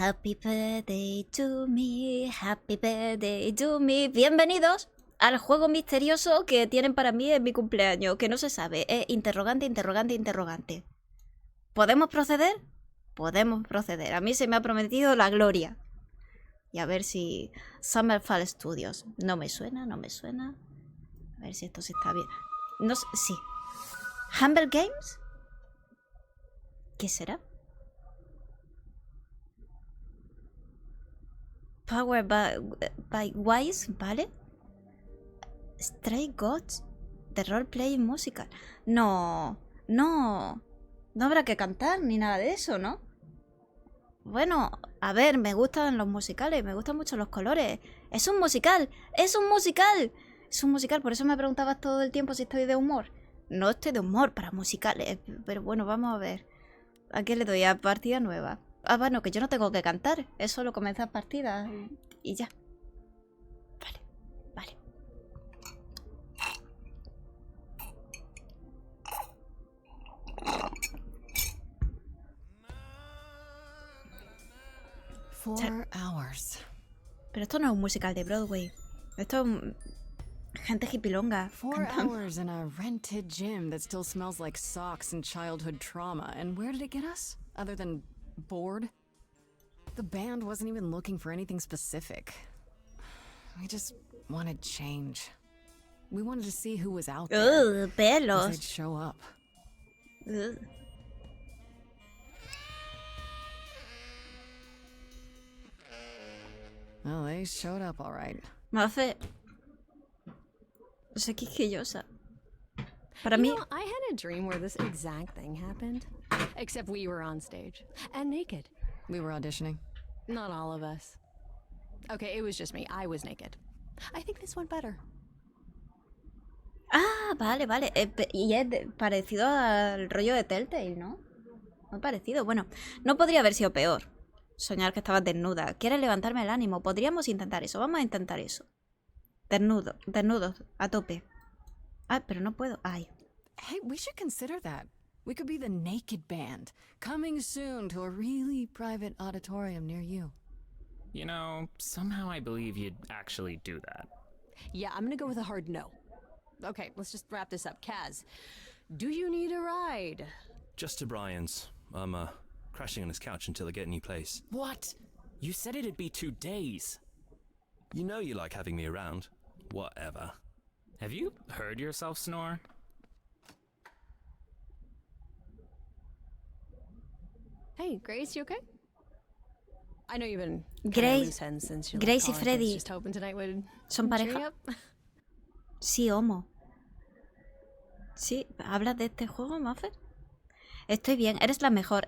Happy birthday to me, happy birthday to me. Bienvenidos al juego misterioso que tienen para mí en mi cumpleaños, que no se sabe. Es interrogante, interrogante, interrogante. ¿Podemos proceder? Podemos proceder. A mí se me ha prometido la gloria. Y a ver si... Summerfall Studios. No me suena, no me suena. A ver si esto sí está bien. No sé, sí. Humble Games. ¿Qué será? Power by Wise, ¿vale? Stray Gods de Roleplaying Musical. No, no. No habrá que cantar ni nada de eso, ¿no? Bueno, a ver, me gustan los musicales, me gustan mucho los colores. ¡Es un musical! ¡Es un musical! Es un musical, por eso me preguntabas todo el tiempo si estoy de humor. No estoy de humor para musicales, pero bueno, vamos a ver. ¿A qué le doy? A partida nueva. Ah, bueno, que yo no tengo que cantar, es solo comenzar partida y ya. Vale, vale. Pero esto no es un musical de Broadway. Esto es gente hipilonga. 4 hours in a rented gym that still smells like socks and childhood trauma. And where did it get us? Other than bored? The band wasn't even looking for anything specific. We just wanted change. We wanted to see who was out there. Pelos. If they'd show up. Well, they showed up all right. Me hace... No sé, quisquillosa. Para you mí... know, I had a dream where this exact thing happened. Except we were on stage. And naked. We were auditioning. Not all of us. Okay, it was just me. I was naked. I think this went better. Ah, vale, vale. Y es parecido al rollo de Telltale, ¿no? Muy parecido. Bueno, no podría haber sido peor. Soñar que estabas desnuda. ¿Quieres levantarme el ánimo? Podríamos intentar eso. Vamos a intentar eso. Desnudos, a tope. Ah, pero no puedo. Ay. Hey, we should consider that. We could be the naked band. Coming soon to a really private auditorium near you. You know, somehow I believe you'd actually do that. Yeah, I'm gonna go with a hard no. Okay, let's just wrap this up. Kaz, do you need a ride? Just to Brian's. I'm crashing on his couch until I get a new place. What? You said it'd be 2 days. You know you like having me around. Whatever. Have you heard yourself snore? Hey, Grace, you okay? I know you've been Grace, since you Grace y left college. I was Freddy just hoping tonight would son cheer you pareja. up. Sí, homo. Sí, ¿hablas de este juego, Maffer? Estoy bien, eres la mejor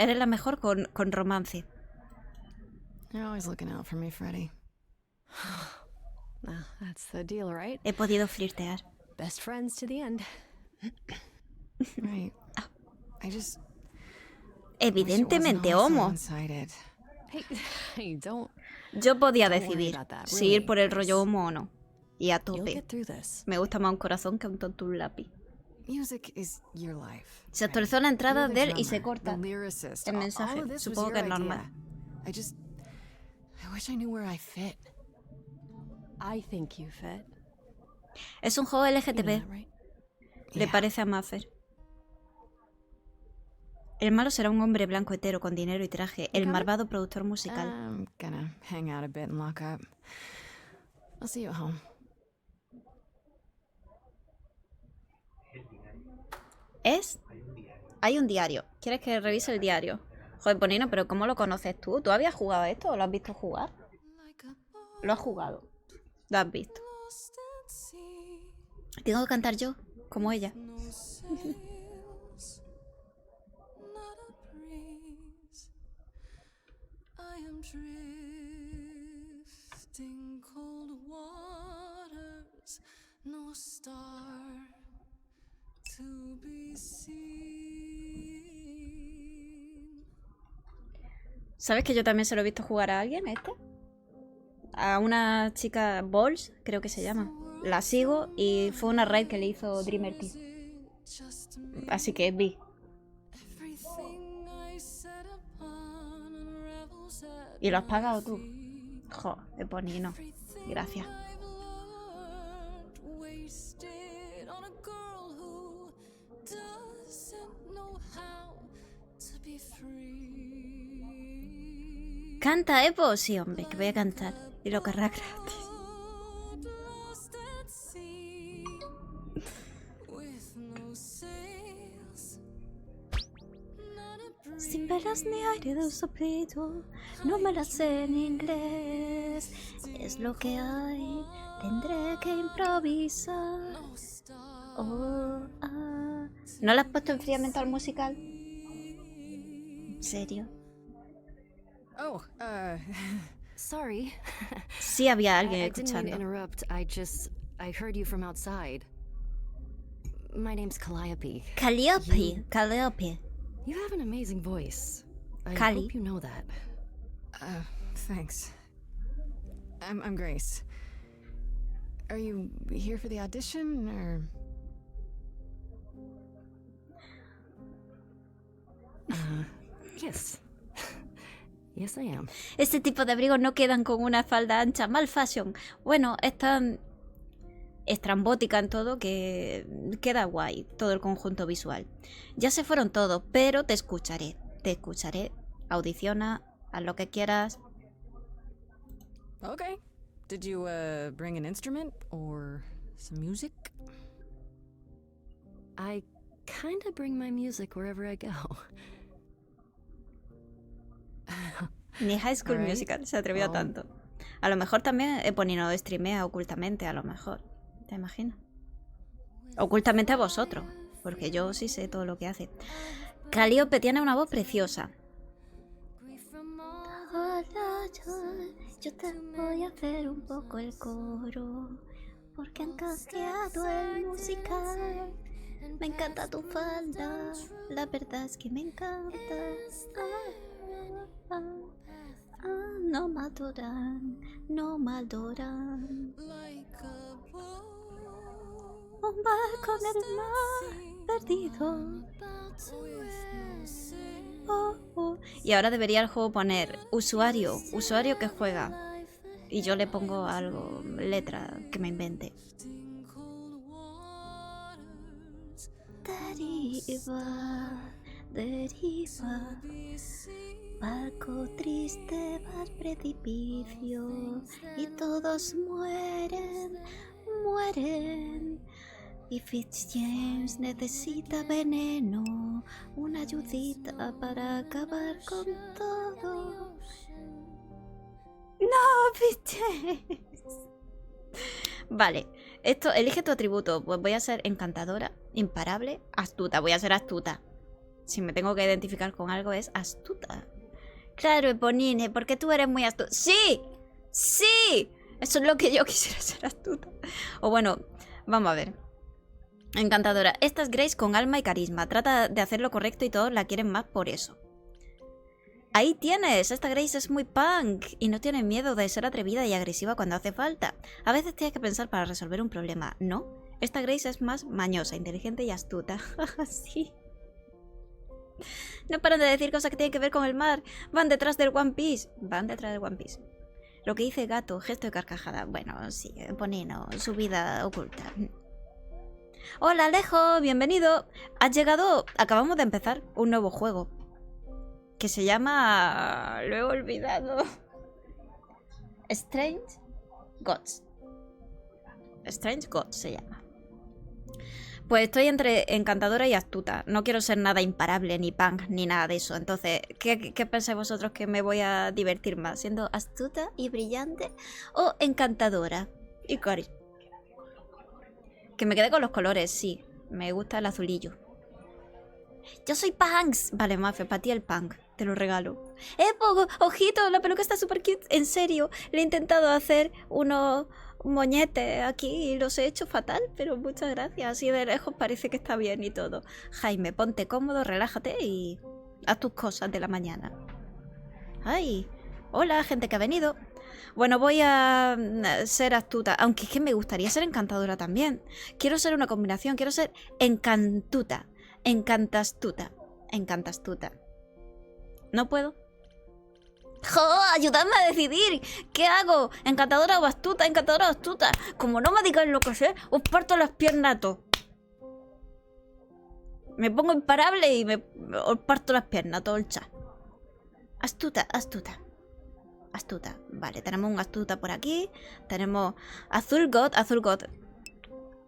con romance. You're always looking out for me, Freddy. That's the deal, right? He podido flirtear. Best friends to the end. Right. I just... Evidentemente homo. Hey, don't... Yo podía Don't worry decidir about that, si ir really, por el Grace. rollo homo o no. Y a You'll tope. get through this. Me gusta más un corazón que un tonto un lápiz. Music is your life. Se actualizó la entrada You're the del y se drummer, corta the lyricist. el All mensaje. of this was Supongo que your es normal. idea. I wish I knew where I fit. I think you fit. Es un juego You know LGTB. that, right? Le parece a Maffer. El malo será un hombre blanco hetero con dinero y traje. El malvado productor musical. I'm gonna hang out a bit and lock up. I'll see you at home. Hay un diario. ¿Quieres que revise el diario? Joder, Ponino, pero ¿cómo lo conoces tú? ¿Tú habías jugado esto o lo has visto jugar? Lo has jugado. Lo has visto. Tengo que cantar yo, como ella. ¿Sabes que yo también se lo he visto jugar a alguien, este? A una chica, Balls, creo que se llama. La sigo y fue una raid que le hizo Dreamer Team. Así que vi. ¿Y lo has pagado tú? Jo, Eponino. Gracias. Canta, Epo. Sí, hombre, que voy a cantar. Y lo querrá gratis. Sin velas ni aire de un soplido, no me las sé en inglés. Es lo que hay, tendré que improvisar. Oh, ah. ¿No le has puesto enfriamiento al musical? ¿En serio? Oh, sorry. Sí había alguien I didn't mean to escuchando. interrupt. I heard you from outside. My name's Calliope. Calliope, Calliope. You have an amazing voice. I Callie. hope you know that. Thanks. I'm Grace. Are you here for the audition, or...? Yes. Yes, I am. Este tipo de abrigos no quedan con una falda ancha, mal fashion. Bueno, es tan estrambótica en todo que queda guay todo el conjunto visual. Ya se fueron todos, pero te escucharé. Te escucharé. Audiciona, haz lo que quieras. Okay. Did you, bring an instrument or some music? I kinda bring my music wherever I go. Ni High School Alright. Musical se atrevió a Well. tanto. A lo mejor también Eponino streamea ocultamente, a lo mejor. ¿Te imaginas? Ocultamente a vosotros, porque yo sí sé todo lo que hace. Calliope tiene una voz preciosa. Hola, yo te voy a hacer un poco el coro, porque han cambiado el musical. Me encanta tu falda, la verdad es que me encanta. No me adoran, no me adoran. Un barco en el mar perdido. Oh, oh. Y ahora debería el juego poner usuario que juega. Y yo le pongo algo, letra que me invente. Deriva, deriva. Barco triste va al precipicio y todos mueren, mueren. Y Fitzjames necesita veneno, una ayudita para acabar con todo. ¡No, Fitzjames! Vale, esto, elige tu atributo. Pues voy a ser encantadora, imparable, astuta. Voy a ser astuta. Si me tengo que identificar con algo es astuta. Claro, Eponine, porque tú eres muy astuta. ¡Sí! ¡Sí! Eso es lo que yo quisiera, ser astuta. O bueno, vamos a ver. Encantadora. Esta es Grace con alma y carisma. Trata de hacer lo correcto y todos la quieren más por eso. Ahí tienes. Esta Grace es muy punk y no tiene miedo de ser atrevida y agresiva cuando hace falta. A veces tienes que pensar para resolver un problema. ¿No? Esta Grace es más mañosa, inteligente y astuta. Sí. No paran de decir cosas que tienen que ver con el mar. Van detrás del One Piece. Van detrás del One Piece. Lo que dice gato, gesto de carcajada. Bueno, sí, Eponino, su vida oculta. Hola Alejo, bienvenido. Has llegado, acabamos de empezar un nuevo juego que se llama... lo he olvidado. Strange Gods. Strange Gods se llama. Pues estoy entre encantadora y astuta. No quiero ser nada imparable, ni punk, ni nada de eso. Entonces, ¿qué pensáis vosotros que me voy a divertir más? ¿Siendo astuta y brillante o encantadora y carisma? Que me quede con los colores, sí. Me gusta el azulillo. Yo soy punks. Vale, Mafe, para ti el punk. Te lo regalo. Ojito, la peluca está súper cute. En serio, le he intentado hacer unos moñetes aquí y los he hecho fatal, pero muchas gracias. Así de lejos parece que está bien y todo. Jaime, ponte cómodo, relájate y haz tus cosas de la mañana. Ay, hola, gente que ha venido. Bueno, voy a ser astuta, aunque es que me gustaría ser encantadora también. Quiero ser una combinación, quiero ser encantuta, encantastuta, encantastuta. ¿No puedo? ¡Jo! ¡Ayudadme a decidir! ¿Qué hago? ¿Encantadora o astuta? ¿Encantadora o astuta? Como no me digáis lo que sé, os parto las piernas a todos. Me pongo imparable y os parto las piernas a todo el chat. Astuta, astuta. Astuta. Vale, tenemos un astuta por aquí. Tenemos azul god, azul god.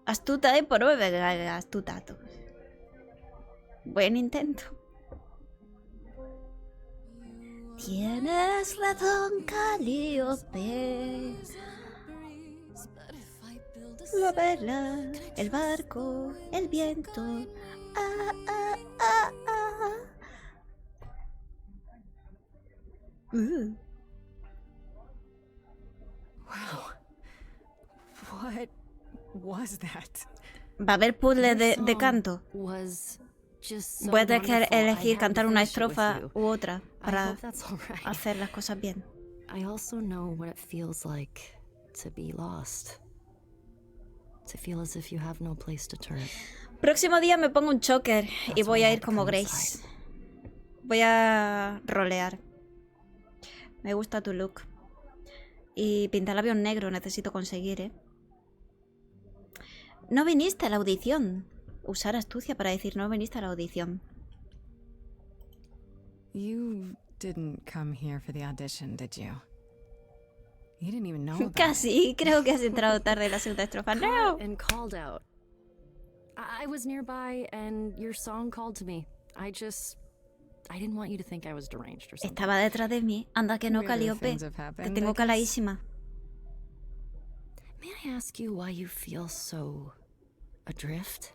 Astuta, por astuta. Buen intento. Tienes razón, Calíope. La vela, el barco, el viento. Ah, ah, ah, ah. Wow. What was that? Va a haber puzzle de canto. Was just so Voy a tener que wonderful, I elegir had to cantar una finish it with estrofa you. u otra I para hope that's all right. hacer las cosas bien. I also know what it feels like to be lost. To feel as if you have no place to turn. Próximo día me pongo un choker y That's voy why a I ir had to como come Grace. inside. Voy a rolear. Me gusta tu look. Y pintalabios negro necesito conseguir, ¿eh? No viniste a la audición. Usar astucia para decir no viniste a la audición. You didn't come here for the audition, did you? You didn't even know about Casi, creo que has entrado tarde en la segunda estrofa. ¡No! And called out. I was nearby and your song called to me. I didn't want you to think I was deranged or something. Estaba detrás de mí. Anda que no, Weirder Calíope. things have Te happened, tengo I guess. caladísima. May I ask you why you feel so adrift?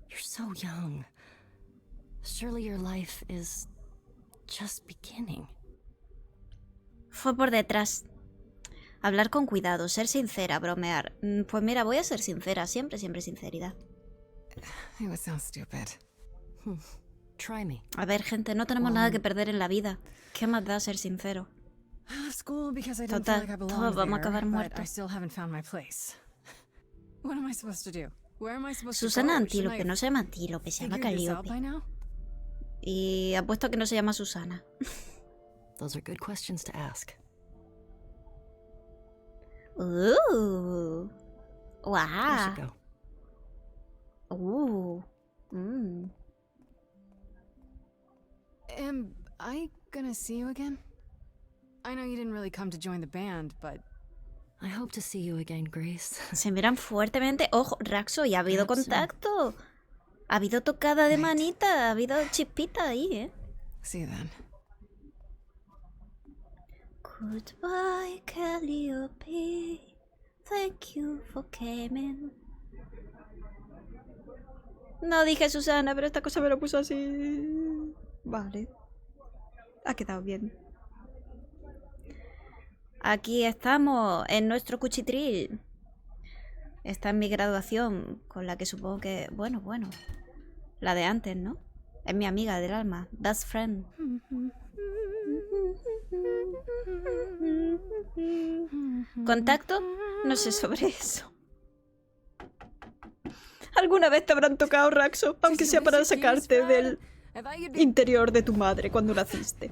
You're so young. Surely your life is just beginning. Fue por detrás. Hablar con cuidado, ser sincera, bromear. Pues mira, voy a ser sincera. Siempre, siempre sinceridad. It was so stupid. Try me. A ver, gente, no tenemos nada que perder en la vida. ¿Qué más da ser sincero? I left school because I didn't Total, feel like I todos belonged vamos a there, acabar but I muertos. still haven't found my place. What am I supposed to do? Where am I supposed Susana to go? Antílope, Shouldn't I no se llama Antílope, se llama figured this out Calíope. by now? Y apuesto a que no se llama Susana. Those are good questions to ask. ¡Uh! I ¡Guau! should go. Mm. Am I gonna see you again? I know you didn't really come to join the band, but I hope to see you again, Grace. Se miran fuertemente. Ojo, Raxo, y ha habido contacto. Ha habido tocada de manita, ha habido chispita ahí, ¿eh? see you then. Goodbye, Calliope. Thank you for coming. No dije Susana, pero esta cosa me lo puso así. Vale. Ha quedado bien. Aquí estamos, en nuestro cuchitril. Esta es mi graduación, con la que supongo que... Bueno. La de antes, ¿no? Es mi amiga del alma. Best friend. ¿Contacto? No sé sobre eso. ¿Alguna vez te habrán tocado, Raxo? Aunque sea para sacarte del I thought you'd be interior de tu madre cuando naciste.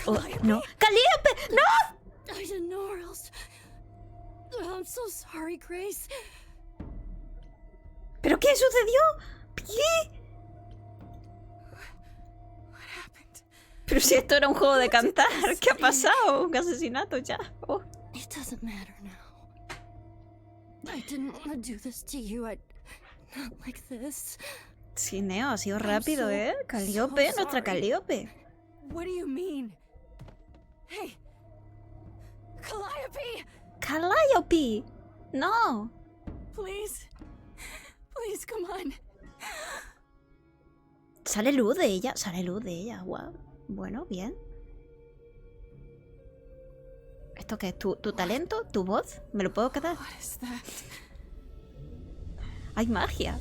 Oh, no. ¡Calíope! ¡No! I didn't know or else. I'm so sorry, Grace. ¿Pero qué sucedió? ¿Qué? Pero si esto era un juego de cantar, ¿qué ha pasado? Un asesinato ya. Oh. It doesn't matter now. I didn't want to do this to you. Not like this. Sí, Neo, ha sido rápido, ¿eh? Calíope, so nuestra sorry. Calíope. What do you mean? Hey! Calliope! ¡Calíope! No. Please! Please, come on. Sale luz de ella, Guau. Bueno, bien. ¿Esto qué es? ¿Tu talento? ¿Tu voz? ¿Me lo puedo quedar? What is that? ¡Hay magia!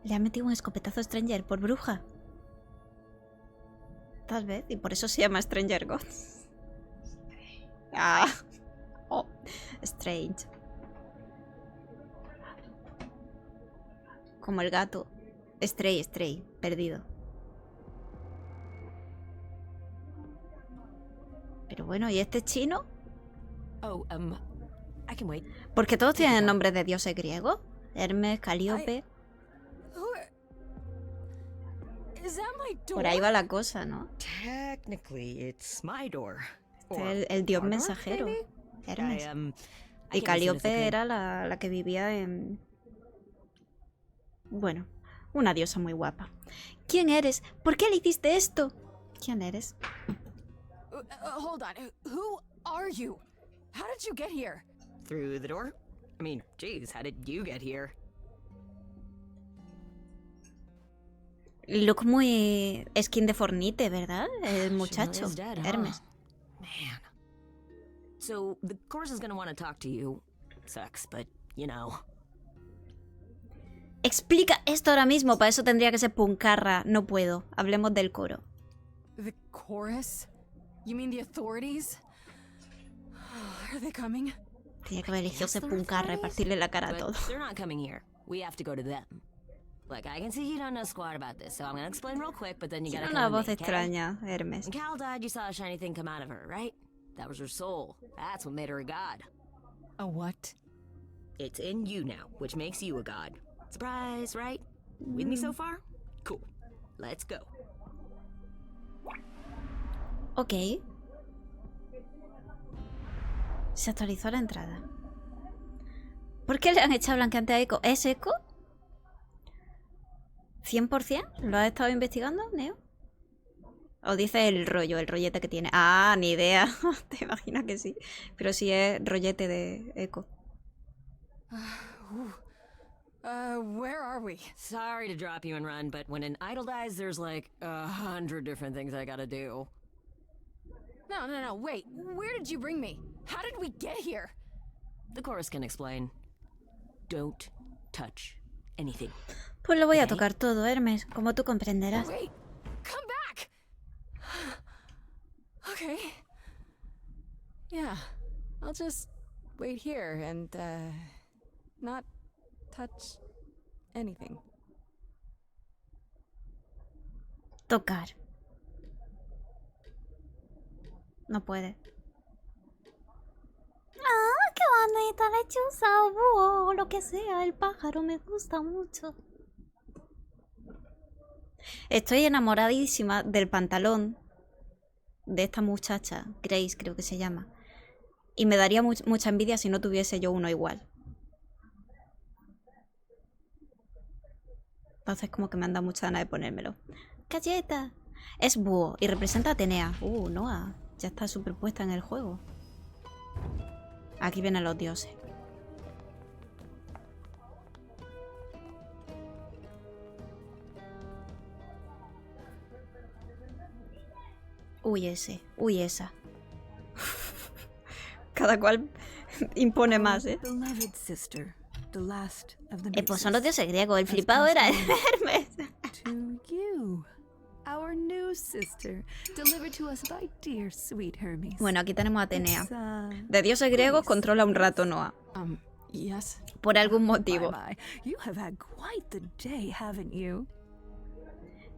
Le ha metido un escopetazo a Stranger por bruja. Tal vez, y por eso se llama Stranger Gods. Ah. Oh, Strange. Como el gato. Stray, perdido. Pero bueno, ¿y este chino? Oh, I can wait. Porque todos tienen nombres de dioses griegos. Hermes, Calíope. Is that my door? Por ahí va la cosa, ¿no? Technically, it's my door. Este es el dios our door, mensajero. maybe? Hermes. I Y can listen if I Calíope could. era la que vivía en... Bueno, una diosa muy guapa. ¿Quién eres? ¿Por qué le hiciste esto? ¿Quién eres? Hold on. Who are you? How did you get here? Through the door? I mean, geez, how did you get here? Look muy skin de Fornite, ¿verdad? El muchacho, is dead, huh? Hermes. Man. So, the chorus is gonna want to talk to you. Sucks, but, you know. Explica esto ahora mismo, para eso tendría que ser puncarra. No puedo. Hablemos del coro. The chorus? You mean the authorities? Are they coming? Tenía que haber elegido Guess ser the puncarra y authorities? partirle la cara a But todos. they're not coming here. We have to go to them. Look, I can see you don't know squat about this, so I'm gonna explain real quick, but then you Tiene gotta una come voz with me, okay? extraña, Hermes. When Cal died, you saw a shiny thing come out of her, right? That was her soul. That's what made her a god. A what? It's in you now, which makes you a god. Surprise, right? With me so far? Cool. Let's go. Ok. Se actualizó la entrada. ¿Por qué le han echado blanqueante a Echo? ¿Es Echo? ¿100%? ¿Lo has estado investigando, Neo? ¿O dice el rollo, el rollete que tiene? Ah, ni idea. Te imaginas que sí. Pero sí es rollete de Echo. Where are we? Sorry to drop you and run, but when an idol dies, there's like 100 different things I gotta do. No, wait. Where did you bring me? How did we get here? The chorus can explain. Don't touch anything. Pues lo voy a Ok. tocar todo, Hermes, como tú comprenderás. Wait, come back! Okay. Yeah, I'll just wait here and, not touch anything. Tocar. No puede. ¡Ah, qué bonita lechuza! Búho, lo que sea, el pájaro me gusta mucho. Estoy enamoradísima del pantalón de esta muchacha, Grace creo que se llama. Y me daría mucha envidia si no tuviese yo uno igual. Entonces como que me han dado mucha ganas de ponérmelo. ¡Galleta! Es búho y representa a Atenea. Noah, ya está superpuesta en el juego. Aquí vienen los dioses. Uy, ese. Uy, esa. Cada cual impone más, ¿eh? Beloved sister, the last of the Pues son los Muses, dioses griegos. El has flipado era passed on Hermes. to you, our new sister, delivered to us by dear sweet Hermes. Bueno, aquí tenemos a Atenea. It's, De dioses griegos controla un rato Noah. Yes? Por algún motivo. my. You have had quite the day, haven't you?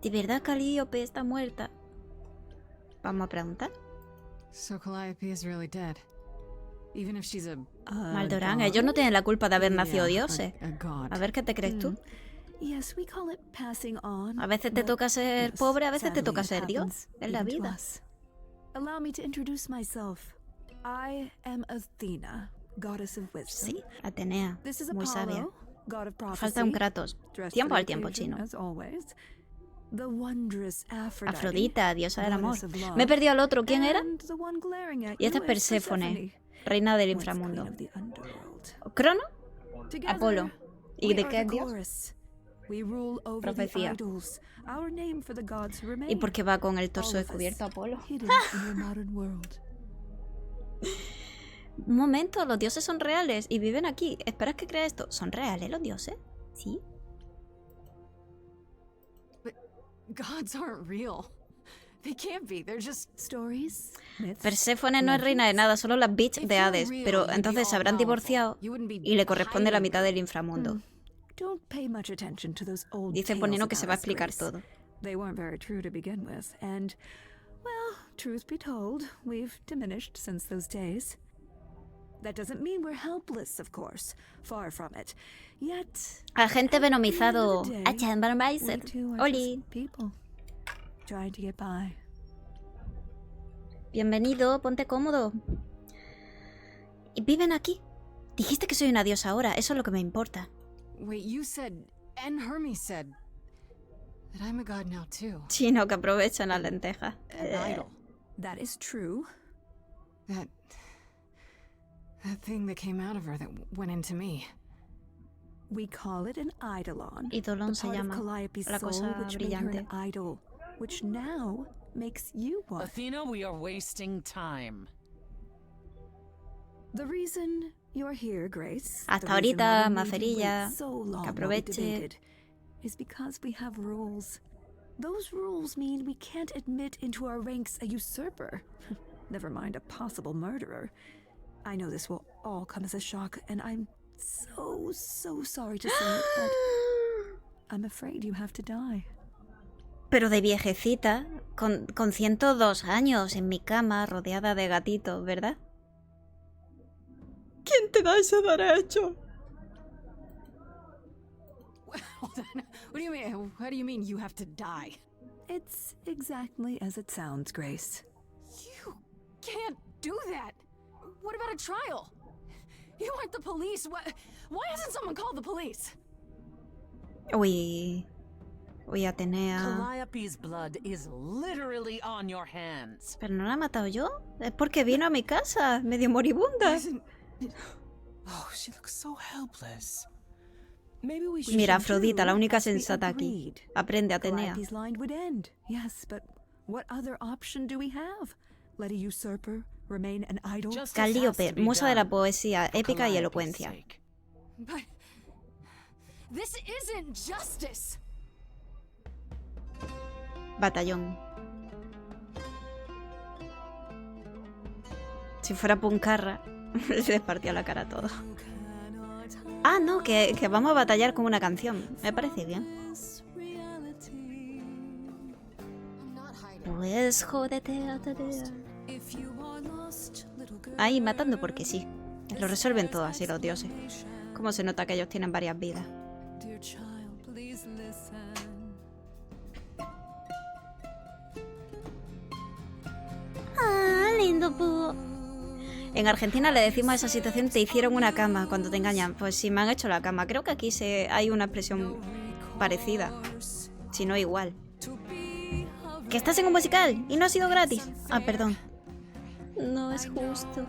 ¿De verdad Calíope está muerta? Vamos a preguntar. So Calliope is really dead. Even if she's a... Maldorán, ellos no tienen la culpa de haber nacido Yeah, dioses. a god. A ver qué te crees tú. Yes, we call it passing on. A veces te but toca ser yes, pobre, a veces te sadly toca it ser Dios. happens Es la even to vida. us. Allow me to introduce myself. I am Athena, goddess of wisdom. Sí, Atenea. This is Muy sabia. Apollo, god of prophecy. Falta un Kratos. dressed Tiempo for al the tiempo, occasion, chino. as always. The wondrous Aphrodite, Afrodita, diosa del amor. goddess of love, Me he perdido al otro. ¿Quién era? and the one glaring at Y esta you es Perséfone, reina del once queen inframundo. of the underworld. ¿Crono? Together, Apolo. ¿Y we de are qué the es Dios? chorus. We rule over Profecía. the idols, our name for the gods who remain. ¿Y por qué va con el torso All of us descubierto Apolo? hidden in your modern world. Un momento, los dioses son reales y viven aquí. ¿Esperas que crea esto? ¿Son reales los dioses? Sí. Gods aren't real. They can't be. They're just... Stories, myths, Perséfone no es reina de nada, solo la bitch If de you're Hades. real, Pero you'd be entonces se habrán all-powerful. divorciado You wouldn't be y le corresponde la hiding mitad it. del inframundo. Don't pay much attention to those old Dice tales Eponino que about se va a us, explicar Grace. todo. They weren't very true to begin with, and, well, truth be told, we've diminished since those days. That doesn't mean we're helpless, of course. Far from it. Yet, Agente venomizado. we Achambarmeiser. too are Oli. just people trying to get by. Bienvenido, ponte cómodo. ¿Y viven aquí? Dijiste que soy una diosa ahora, eso es lo que me importa. Wait, you said, and Hermes said, that I'm a god now too. Chino, que aprovechan las lentejas. An idol. That is true. That thing that came out of her that went into me. We call it an eidolon. Eidolon the se part of llama Calliope's la soul cosa which made her brillante. an idol, which now makes you one. Athena, we are wasting time. The reason you're here, Grace, Hasta the reason ahorita, why we made you Macerilla, wait so long que while we aproveche. debated, is because we have rules. Those rules mean we can't admit into our ranks a usurper. Never mind a possible murderer. I know this will all come as a shock, and I'm so sorry to say it, but I'm afraid you have to die. Pero de viejecita, con 102 años, en mi cama, rodeada de gatitos, ¿verdad? ¿Quién te da ese derecho? Hold on. What do you mean? What do you mean you have to die? It's exactly as it sounds, Grace. You can't do that. What about a trial? You aren't the police. Why hasn't someone called the police? Uy, Atenea. Calliope's blood is literally on your hands. ¿Pero no la he matado yo? Es porque vino a mi casa, medio moribunda. Oh, she looks so helpless. Maybe we should. Mira, True, Afrodita, la única as we sensata aquí. agreed. Aprende, Atenea. Calliope's line would end. Yes, but what other option do we have? Let a usurper remain an idol? Justice has to Calliope, be musa de la done poesía for épica y Calliope's elocuencia. sake. But this isn't justice. Batallón. Si fuera puncarra, se les partía la cara a todo. Ah, no, que vamos a batallar con una canción. Me parece bien. Pues jódete, Atenea. Ahí, matando porque sí. Lo resuelven todo así los dioses. Cómo se nota que ellos tienen varias vidas. Ah, lindo búho. En Argentina le decimos a esa situación: te hicieron una cama cuando te engañan. Pues sí, me han hecho la cama. Creo que aquí hay una expresión parecida, si no igual. ¿Que estás en un musical y no ha sido gratis? Ah, perdón. No es justo.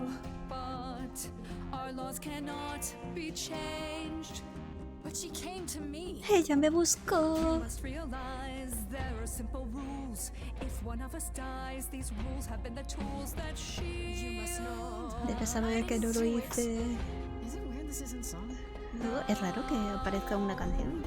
But she came to me. Ella me buscó. Debes saber que no lo hice. Is it weird this isn't song? No, es raro que aparezca una canción.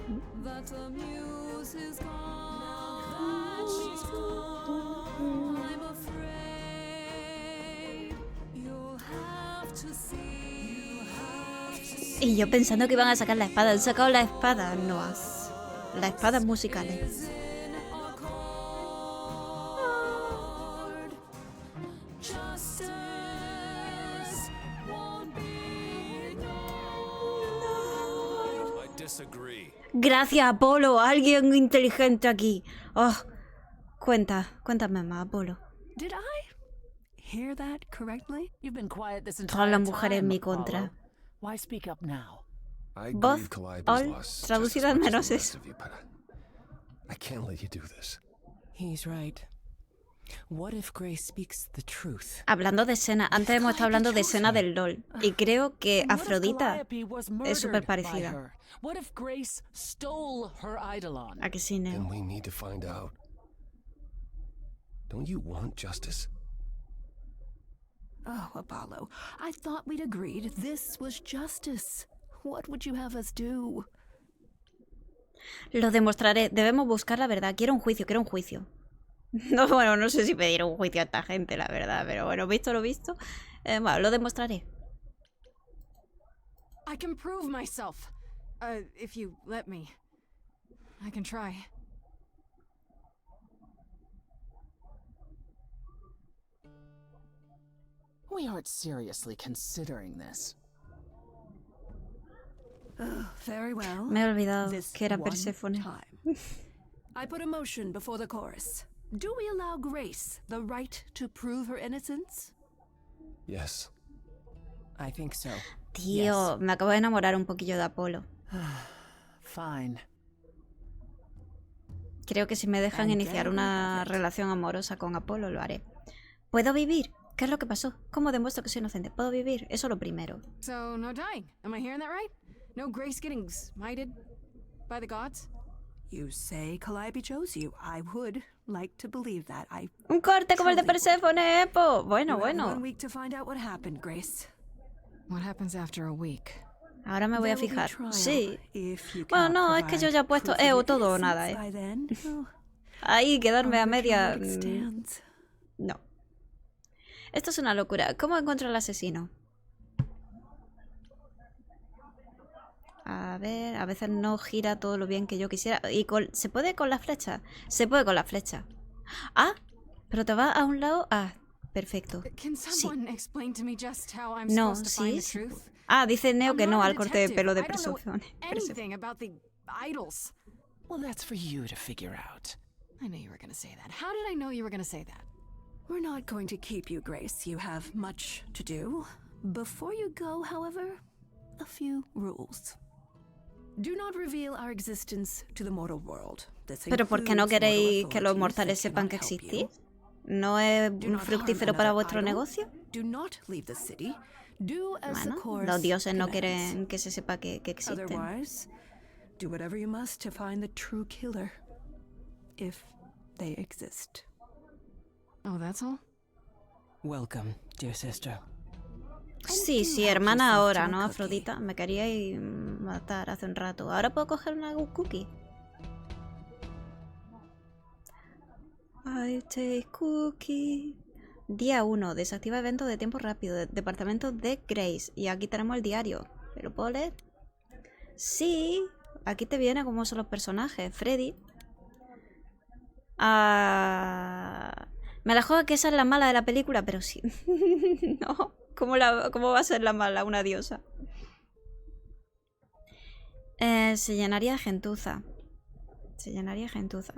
Y yo pensando que iban a sacar la espada. Han sacado la espada, no. Las espadas musicales. Gracias, Apolo. Alguien inteligente aquí. Oh, cuéntame más, Apolo. Did I hear that correctly? You've been quiet this Todas entire las mujeres en time, mi Apollo. contra. Why speak up now? I Voz, grieve Calliope's all, loss just as traducidas much as menos the rest eso. of you, but I can't let you do this. He's right. What if Grace speaks the truth? Hablando de escena, antes hemos estado hablando de escena del LOL. Y creo que What if Afrodita Calliope was es murdered súper by parecida. her? What if Grace stole her eidolon? ¿A que sí, Neo? And we need to find out. Don't you want justice? Oh, Apollo, I thought we'd agreed this was justice. What would you have us do? Lo demostraré. Debemos buscar la verdad. Quiero un juicio, quiero un juicio. No, bueno, no sé si pedir un juicio a esta gente, la verdad. Pero bueno, visto lo visto. Bueno, lo demostraré. I can prove myself. If you let me, I can try. We aren't seriously considering this. Very well. Me he olvidado This que era one Perséfone. time. I put a motion before the chorus. Do we allow Grace the right to prove her innocence? Yes. I think so. Tío, me acabo de enamorar un poquillo de Apolo. Fine. Creo que si me dejan And iniciar there we una have it. relación amorosa con Apolo, lo haré. ¿Puedo vivir? ¿Qué es lo que pasó? ¿Cómo demuestro que soy inocente? ¿Puedo vivir? Eso es lo primero. So, no dying. Am I hearing that right? No Grace getting smited by the gods? You say Calliope chose you. I would like to believe that. Un corte como el de Truly. Perséfone, Epo. Bueno, You have bueno. 1 week to find out what happened, Grace. What happens after a week? Ahora me voy a There will be fijar. trial. Sí. If you Bueno, cannot no, es que yo provide ya he puesto proof of your todo o innocence nada, by then, well, Ahí quedarme a our media. verdict stands. No. Esto es una locura. ¿Cómo encuentro al asesino? A ver, a veces no gira todo lo bien que yo quisiera. ¿Y se puede con la flecha? Se puede con la flecha. Ah, pero te va a un lado. Ah, perfecto. Can someone explain to me just how I'm No, supposed to find the sí. truth? Ah, dice Neo I'm que not no a al corte de detective. pelo de I don't know Perséfone. anything about the idols. Well, that's for you to figure out. I knew you were gonna say that. How did I know you were gonna say that? We're not going to keep you, Grace. You have much to do. Before you go, however, a few rules. Do not reveal our existence to the mortal world. This Pero ¿por qué no includes queréis mortal que los authorities mortales that sepan que cannot help existís? you. ¿No es Do not fructífero harm para another vuestro idol. negocio? Do not leave the city. Do as the Bueno, chorus los dioses no commands. quieren que se sepa que existen. Otherwise, do whatever you must to find the true killer. If they exist. Oh, that's all? Welcome, dear sister. Sí, sí, hermana ahora, ¿no, Afrodita? Me queríais matar hace un rato. ¿Ahora puedo coger una cookie? I take cookie. Día 1. Desactiva evento de tiempo rápido. Departamento de Grace. Y aquí tenemos el diario. ¿Lo puedo leer? Sí. Aquí te viene cómo son los personajes. Freddy. Me la juego que esa es la mala de la película, pero sí. No. ¿Cómo va a ser la mala una diosa? Se llenaría de gentuza. Se llenaría de gentuza.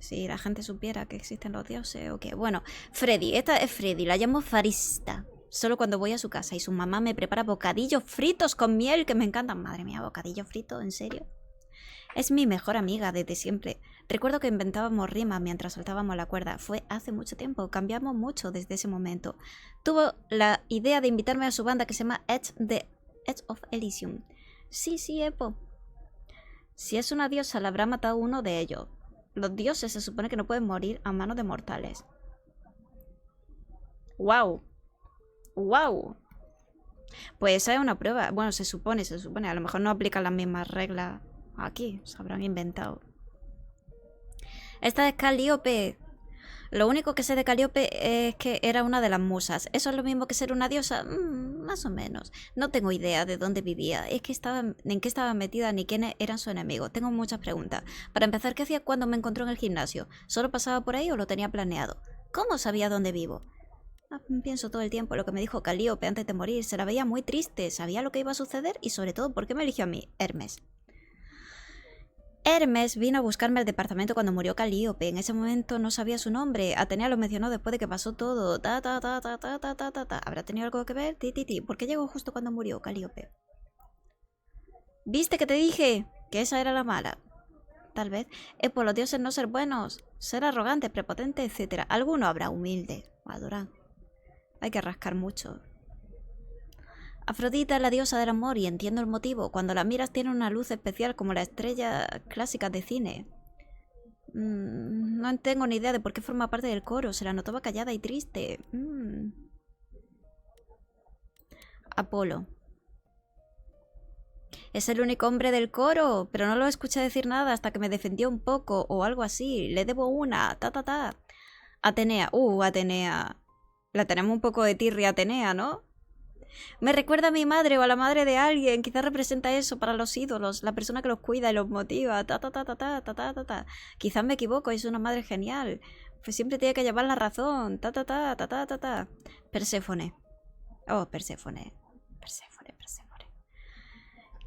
Si la gente supiera que existen los dioses o qué. Bueno, Freddy. Esta es Freddy. La llamo Farista. Solo cuando voy a su casa y su mamá me prepara bocadillos fritos con miel que me encantan. Madre mía, bocadillo frito, ¿en serio? Es mi mejor amiga desde siempre. Recuerdo que inventábamos rimas mientras saltábamos la cuerda. Fue hace mucho tiempo. Cambiamos mucho desde ese momento. Tuvo la idea de invitarme a su banda que se llama Edge of Elysium. Sí, sí, Epo. Si es una diosa, la habrá matado uno de ellos. Los dioses se supone que no pueden morir a manos de mortales. ¡Wow! ¡Wow! Pues esa es una prueba. Bueno, se supone. A lo mejor no aplican las mismas reglas aquí. Se habrán inventado. Esta es Calíope. Lo único que sé de Calíope es que era una de las musas. ¿Eso es lo mismo que ser una diosa? Más o menos. No tengo idea de dónde vivía. En qué estaba metida ni quiénes eran sus enemigos. Tengo muchas preguntas. Para empezar, ¿qué hacía cuando me encontró en el gimnasio? ¿Solo pasaba por ahí o lo tenía planeado? ¿Cómo sabía dónde vivo? Pienso todo el tiempo lo que me dijo Calíope antes de morir. Se la veía muy triste. Sabía lo que iba a suceder y sobre todo por qué me eligió a mí, Hermes. Hermes vino a buscarme al departamento cuando murió Calíope. En ese momento no sabía su nombre. Atenea lo mencionó después de que pasó todo. ¿Habrá tenido algo que ver? ¿Por qué llegó justo cuando murió Calíope? ¿Viste que te dije? Que esa era la mala. Tal vez. Por los dioses no ser buenos. Ser arrogante, prepotente, etc. Alguno habrá humilde. Adorán. Hay que rascar mucho. Afrodita es la diosa del amor y entiendo el motivo. Cuando la miras tiene una luz especial como las estrellas clásicas de cine. No tengo ni idea de por qué forma parte del coro. Se la notaba callada y triste. Apolo. Es el único hombre del coro, pero no lo escuché decir nada hasta que me defendió un poco o algo así. Le debo una. Atenea. Atenea. La tenemos un poco de tirria, Atenea, ¿no? Me recuerda a mi madre o a la madre de alguien. Quizás representa eso para los ídolos, la persona que los cuida y los motiva. Quizás me equivoco, es una madre genial. Pues siempre tiene que llevar la razón. Perséfone. Oh, Perséfone. Perséfone.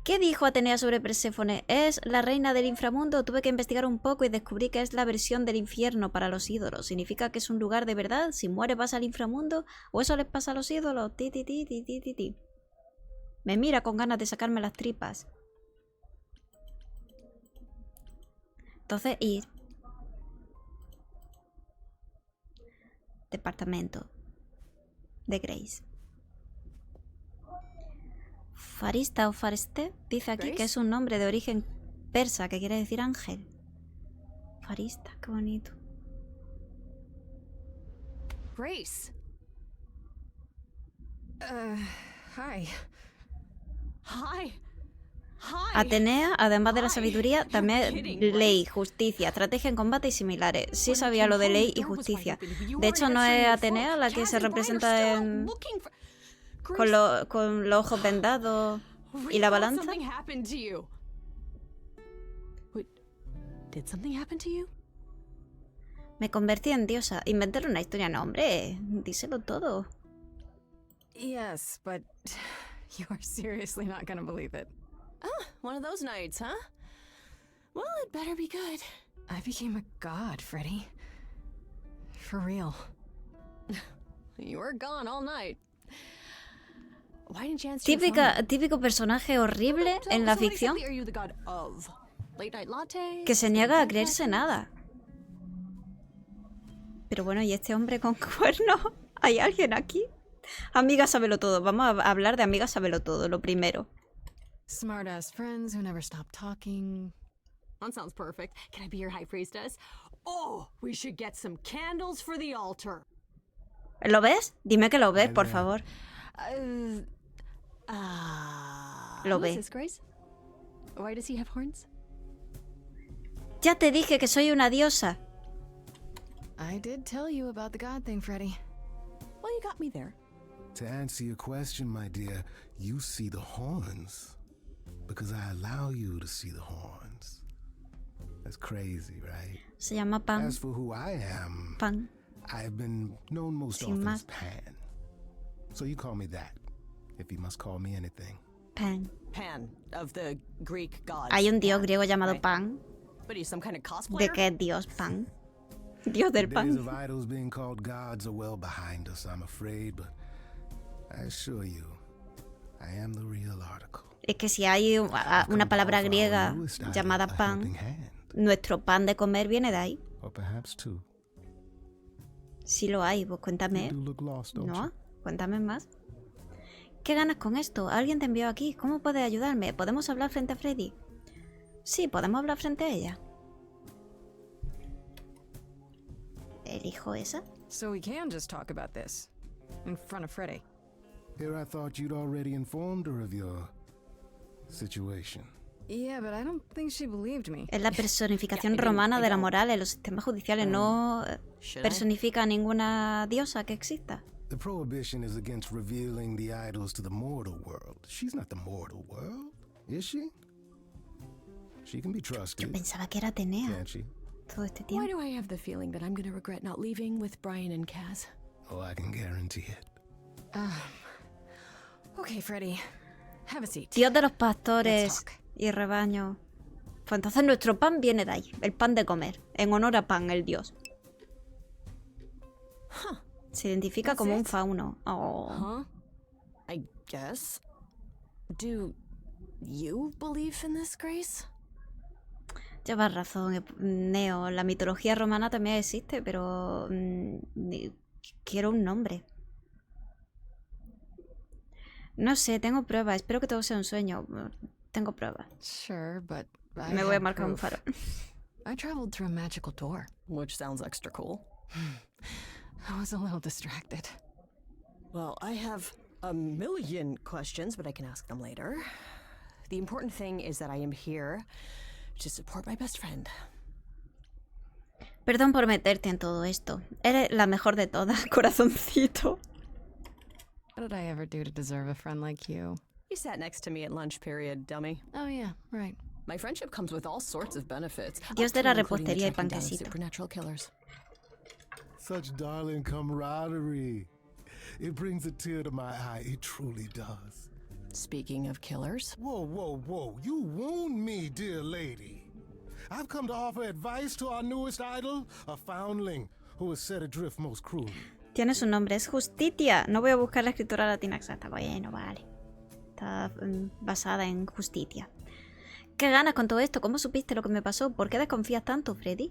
¿Qué dijo Atenea sobre Perséfone? ¿Es la reina del inframundo? Tuve que investigar un poco y descubrí que es la versión del infierno para los ídolos. ¿Significa que es un lugar de verdad? Si muere vas al inframundo. ¿O eso les pasa a los ídolos? Me mira con ganas de sacarme las tripas. Entonces, ir. Departamento de Grace. Farista o Fariste dice aquí ¿Grace? que es un nombre de origen persa que quiere decir ángel. Farista, qué bonito. Grace. Hi. Hi. Atenea, además de la sabiduría, también ley, justicia, estrategia en combate y similares. Sí sabía lo de ley y justicia. De hecho, ¿no es Atenea la que se representa con los ojos vendados y la balanza? Me convertí en diosa. Inventar una historia, no, hombre. Díselo todo. Yes, but you are seriously not gonna believe it. Ah, one of those nights, huh? Well, it better be good. I became a god, Freddy. For real. You were gone all night. Why didn't you answer your phone? Típico personaje horrible en la So what ficción exactly are you the god of? Late night lattes? que se niega a creerse nada. Pero bueno, ¿y este hombre con cuernos? ¿Hay alguien aquí? Amiga sábelo todo. Vamos a hablar de amiga sábelo todo, lo primero. Smart-ass friends who never stop talking. That sounds perfect. Can I be your high priestess? Oh, we should get some candles for the altar. ¿Lo ves? Dime que lo ves, por favor. Lo Who is ve. this, Grace? Why does he have horns? Ya te dije que soy una diosa. I did tell you about the god thing, Freddy. Well, you got me there. To answer your question, my dear, you see the horns because I allow you to see the horns. That's crazy, right? Se llama Pan. As for who I am, Pan. I've been known most Sin often más. as Pan. So you call me that, if you must call me anything. Pan. Pan, of the Greek gods. Hay un dios Pan, griego llamado right? Pan. But he's some kind of ¿De cosplayer? qué es dios Pan? Dios del The days of pan. idols being called gods are well behind us, I'm afraid, but I assure you, I am the real article. Es que si hay una palabra griega llamada pan, nuestro pan de comer viene de ahí. Or perhaps two. Si lo hay, pues You cuéntame. do look lost, don't ¿No? you? Cuéntame más. ¿Qué ganas con esto? Alguien te envió aquí. ¿Cómo puedes ayudarme? ¿Podemos hablar frente a Freddy? Sí, podemos hablar frente a ella. ¿Elijo esa? So we can just talk about this in front of Freddy. Here I thought you'd already informed her of your situation. Yeah, but I don't think she believed me. Es la personificación romana de la moral en los sistemas judiciales. No Should I? personifica a ninguna diosa que exista. The prohibition is against revealing the idols to the mortal world. She's not the mortal world, is she? She can be Yo trusted, pensaba que era Atenea can't she? todo este Why tiempo. do I have the feeling that I'm going to regret not leaving with Brian and Kaz? Oh, I can guarantee it. Okay, Freddy. Have a seat. Dios de los Let's pastores talk. y rebaños. Pues entonces nuestro pan viene de ahí. El pan de comer. En honor a Pan, el dios. Se identifica como un fauno. Oh. Huh? I guess. Do you believe in this, Grace? Llevas razón, Neo. La mitología romana también existe, pero quiero un nombre. No sé, tengo pruebas. Espero que todo sea un sueño. Tengo pruebas. Sure, but I Me voy a had marcar un proof. faro. I traveled through a magical door. Which sounds extra cool. I was a little distracted. Well, I have a million questions, but I can ask them later. The important thing is that I am here to support my best friend. Perdón por meterte en todo esto. Eres la mejor de todas, corazoncito. What did I ever do to deserve a friend like you? You sat next to me at lunch period, dummy. Oh yeah, right. My friendship comes with all sorts of benefits. Dios up de to la and including the repostería y tracking down of panquecito. supernatural killers. Such darling camaraderie. It brings a tear to my eye. It truly does. Speaking of killers, Whoa, whoa, whoa. You wound me, dear lady. I've come to offer advice to our newest idol, a foundling who was set adrift most cruelly. Tiene su nombre, es Justitia. No voy a buscar la escritura latina exacta. Bueno, vale. Está basada en Justitia. ¿Qué ganas con todo esto? ¿Cómo supiste lo que me pasó? ¿Por qué desconfías tanto, Freddy?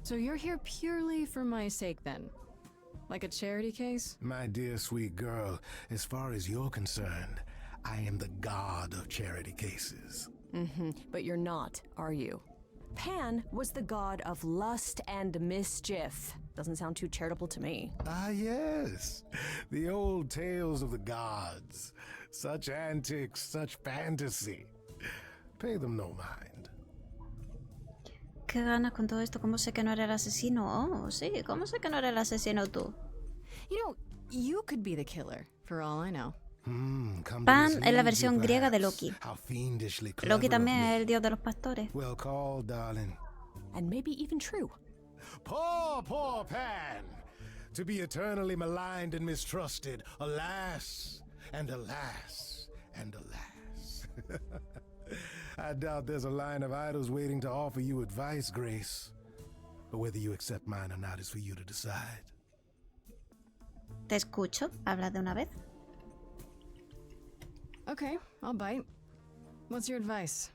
So you're here purely for my sake then? Like a charity case? My dear sweet girl, as far as you're concerned, I am the god of charity cases. but you're not, are you? Pan was the god of lust and mischief. Doesn't sound too charitable to me. Ah, yes. The old tales of the gods. Such antics, such fantasy. Pay them no mind. ¿Qué ganas con todo esto? ¿Cómo sé que no era el asesino? Oh, sí, ¿cómo sé que no era el asesino tú? You know, you could be the killer, for all I know. Pan es la versión griega de Loki. Loki también es el dios de los pastores. Well called, darling. And maybe even true. Poor, poor Pan! To be eternally maligned and mistrusted. Alas, and alas, and alas. I doubt there's a line of idols waiting to offer you advice, Grace. But whether you accept mine or not is for you to decide. Te escucho. Habla de una vez. Okay, I'll bite. What's your advice?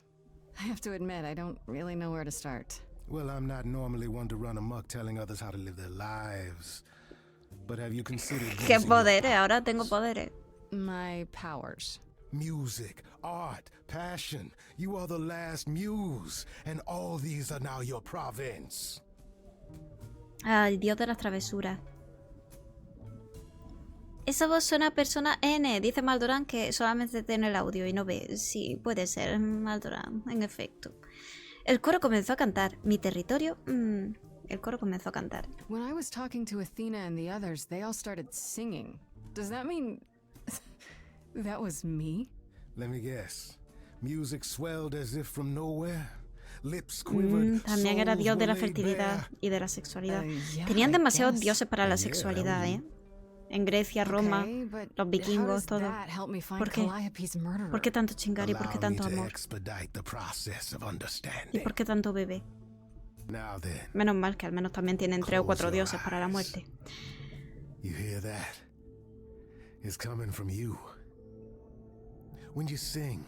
I have to admit, I don't really know where to start. Well, I'm not normally one to run amok telling others how to live their lives. But have you considered... ¿Qué poderes? Ahora tengo poderes. My powers. Music, art, passion. You are the last muse, and all these are now your province. Ah, el dios de las travesuras. Esa voz suena a persona N. Dice Maldorán que solamente tiene el audio y no ve. Sí, puede ser Maldorán, en efecto. El coro comenzó a cantar. Mi territorio... El coro comenzó a cantar. When I was talking to Athena and the others, they all started singing. Does that mean... that was me? Let me guess. Music swelled as if from nowhere. Lips quivered, También era dios de la souls were laid fertilidad bare. y de la sexualidad. Yeah, Tenían I demasiados guess. dioses para la Yeah, sexualidad, ¿eh? En Grecia, Roma, Okay, but los how vikingos, does todo. that help me find ¿Por qué? Calliope's murderer? ¿Por qué tanto chingar y por qué Allow me tanto to amor? expedite the process of ¿Y understanding. por qué tanto bebé? Now then, Menos mal que al menos también tienen 3 o 4 Close your dioses para la eyes. muerte. you hear that? It's coming from you. When you sing,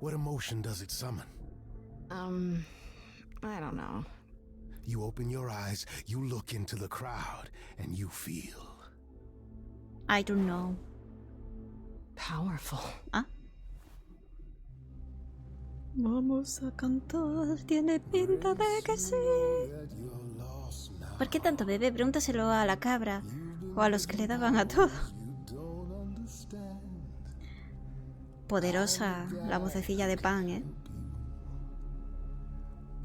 what emotion does it summon? I don't know. You open your eyes, you look into the crowd, and you feel. I don't know. Powerful. ¿Ah? Vamos a cantar, tiene pinta de que sí. That you're lost now. ¿Por qué tanto bebé? Pregúntaselo a la cabra o a los que le daban a todo. You don't understand. Poderosa la vocecilla de Pan, ¿eh?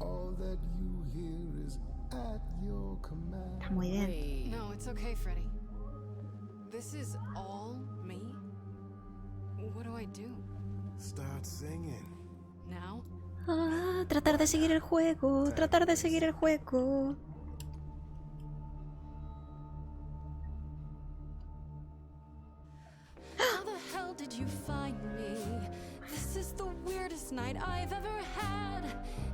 All that you hear is at your command. Está muy bien. No, it's okay, Freddy. This is all me? What do I do? Start singing. Now? Ah, tratar de seguir el juego, tratar de seguir el juego. How the hell did you find me? This is the weirdest night I've ever had.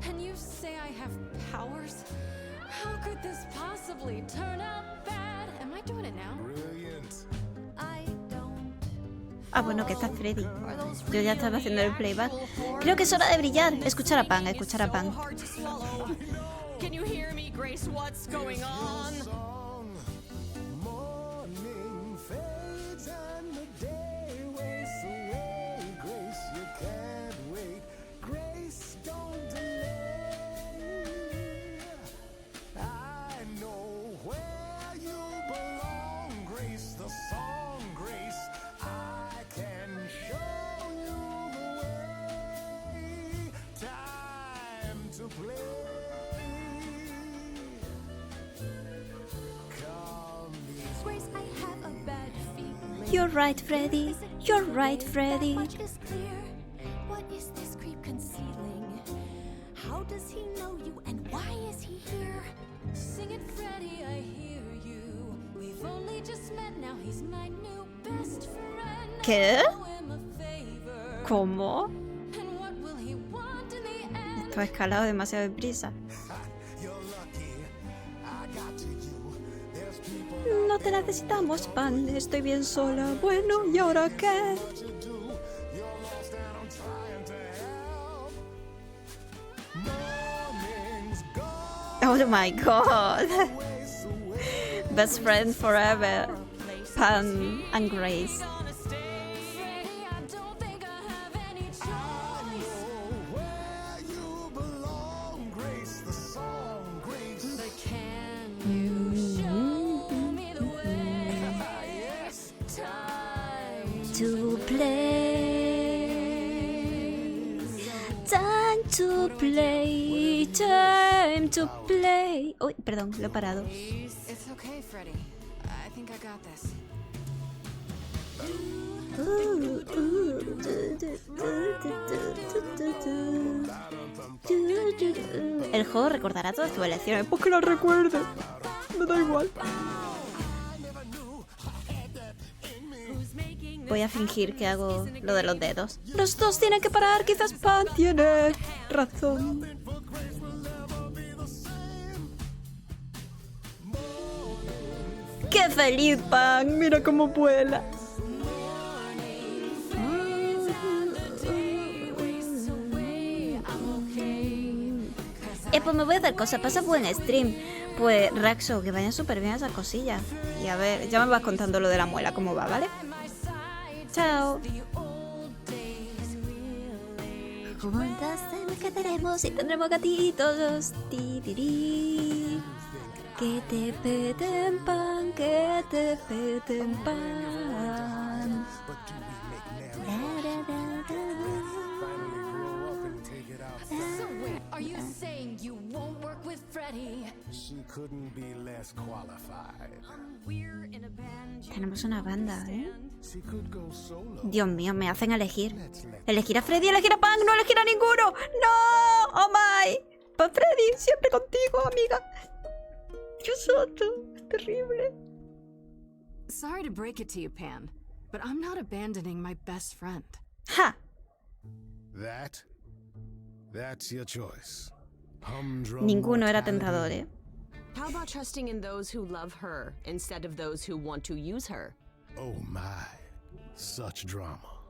And you say I have powers? How could this possibly turn out bad? Am I doing it now? Brilliant. Ah, bueno, que está Freddy. Yo ya estaba haciendo el playback. Creo que es hora de brillar. Escuchar a Pan, escuchar a Pan. Can you hear me, Grace? What's going on? Song. Morning fades and the day wastes away. Grace, you can't wait. Grace, don't delay. I know where you belong, Grace. The song, Grace. I can show you the way. Time to play. You're right, Freddy. You're right, Freddy. What is this creep concealing? How does he know you and why is he here? Sing it, Freddy, I hear you. We've only just met, now he's my new best friend. ¿Qué? I owe him a favor. ¿Cómo? And what will he want in the end? Esto ha escalado demasiado deprisa. No te necesitamos, Pan. Estoy bien sola. Bueno, ¿y ahora qué? Oh my god. Best friend forever. Pan and Grace. To play, time to play, time to play. Uy, perdón, lo he parado. It's okay, Freddy. I think I got this. El juego recordará todas tus elecciones. ¿Por qué lo recuerde? Me da igual. Voy a fingir que hago lo de los dedos. Los dos tienen que parar, quizás Pan tiene razón. ¡Qué feliz, Pan! Mira cómo vuela. Pues me voy a hacer cosas, pasa buen stream. Pues Raxo, que vayan súper bien esas cosillas. Y a ver, ya me vas contando lo de la muela, cómo va, ¿vale? Chao. Juntas nos quedaremos y tendremos gatitos. Titiri. Que te peten pan, que te peten pan. Are you saying you won't work with Freddy? She couldn't be less qualified. We're in a band. Tenemos una banda, ¿eh? She could go solo. Dios mío, me hacen elegir. Elegir a Freddy, elegir a Pan, no elegir a ninguno. ¡No! ¡Oh my! Pan Freddy, siempre contigo, amiga. Yo soto, es terrible. Sorry to break it to you, Pan, but I'm not abandoning my best friend. ¡Ja! That's your choice. Humdrum Ninguno era mortality. tentador, ¿eh? How about trusting in those who love her instead of those who want to use her? Oh my, such drama.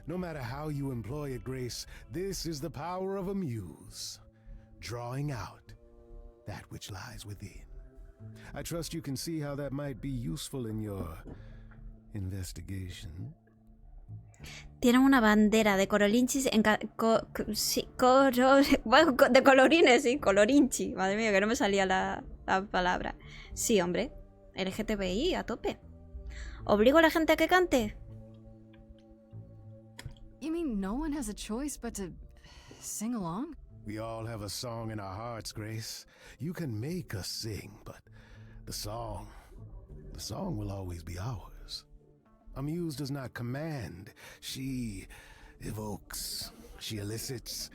No matter how you employ it, Grace, this is the power of a muse. Drawing out that which lies within. I trust you can see how that might be useful in your investigation. Tienen una bandera de colorinchis en bueno, de colorines, sí, colorinchi. Madre mía, que no me salía la palabra. Sí, hombre. LGTBI a tope. ¿Obligo a la gente a que cante? You mean no one has a choice but to sing along? We all have a song in our hearts, Grace. You can make us sing, but the song will always be ours. A muse does not command. She evokes. She elicits.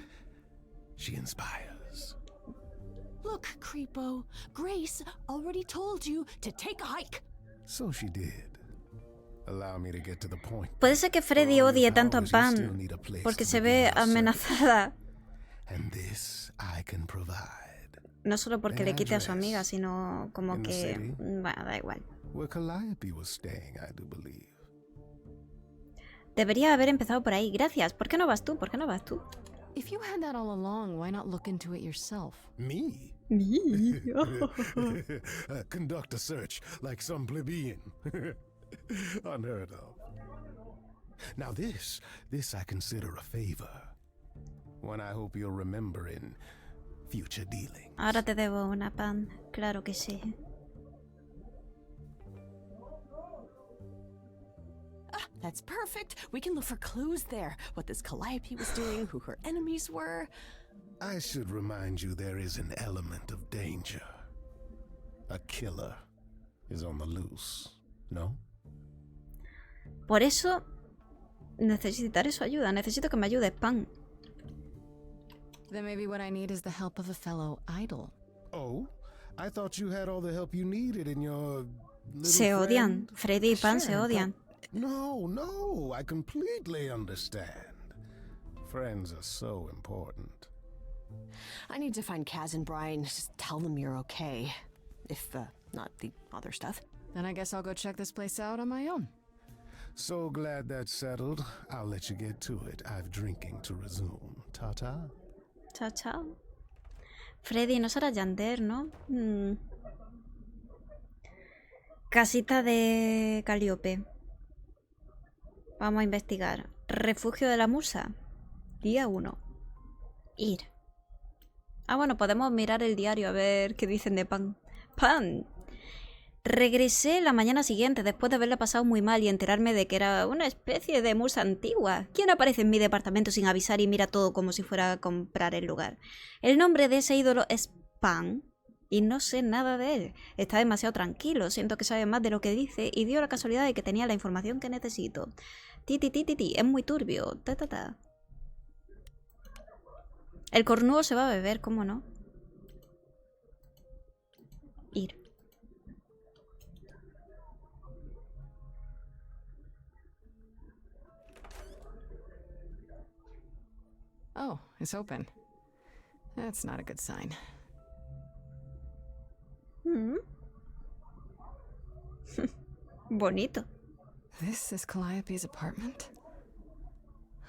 She inspires. Look, Creepo, Grace already told you to take a hike. So she did. Allow me to get to the point. Puede ser que Freddy odie tanto a Pan porque se ve amenazada. And this I can provide. No solo porque le quite a su amiga, sino como que... Bueno, da igual. Where Calliope was staying, I do believe. Debería haber empezado por ahí. Gracias. ¿Por qué no vas tú? ¿Por qué no vas tú? If you had that all along, why not look into it yourself? Me? Me? Conduct a search like some plebeian. Unheard of. Now this I consider a favor. One I hope you'll remember in future dealings. Ahora te debo una, Pan. Claro que sí. That's perfect. We can look for clues there. What this Calliope was doing, who her enemies were. I should remind you there is an element of danger. A killer is on the loose, no? Por eso necesitaré su ayuda. Necesito que me ayudes, Pan. Then maybe what I need is the help of a fellow idol. Oh, I thought you had all the help you needed in your little Se odian. friend. Freddy y Pan se Sure, odian. but no, I completely understand. Friends are so important. I need to find Kaz and Brian. Just tell them you're okay. If, not the other stuff. Then I guess I'll go check this place out on my own. So glad that's settled. I'll let you get to it. I've drinking to resume. Ta-ta. Chao, chao. Freddy, no será Yander, ¿no? Casita de Calíope. Vamos a investigar. Refugio de la Musa. Día 1. Ir. Ah, bueno, podemos mirar el diario a ver qué dicen de Pan. Pan. Regresé la mañana siguiente después de haberla pasado muy mal y enterarme de que era una especie de musa antigua. ¿Quién aparece en mi departamento sin avisar y mira todo como si fuera a comprar el lugar? El nombre de ese ídolo es Pan y no sé nada de él. Está demasiado tranquilo, siento que sabe más de lo que dice y dio la casualidad de que tenía la información que necesito. Ti, es muy turbio. Ta. El cornudo se va a beber, ¿cómo no? Ir. Oh, it's open. That's not a good sign. Bonito. This is Calliope's apartment?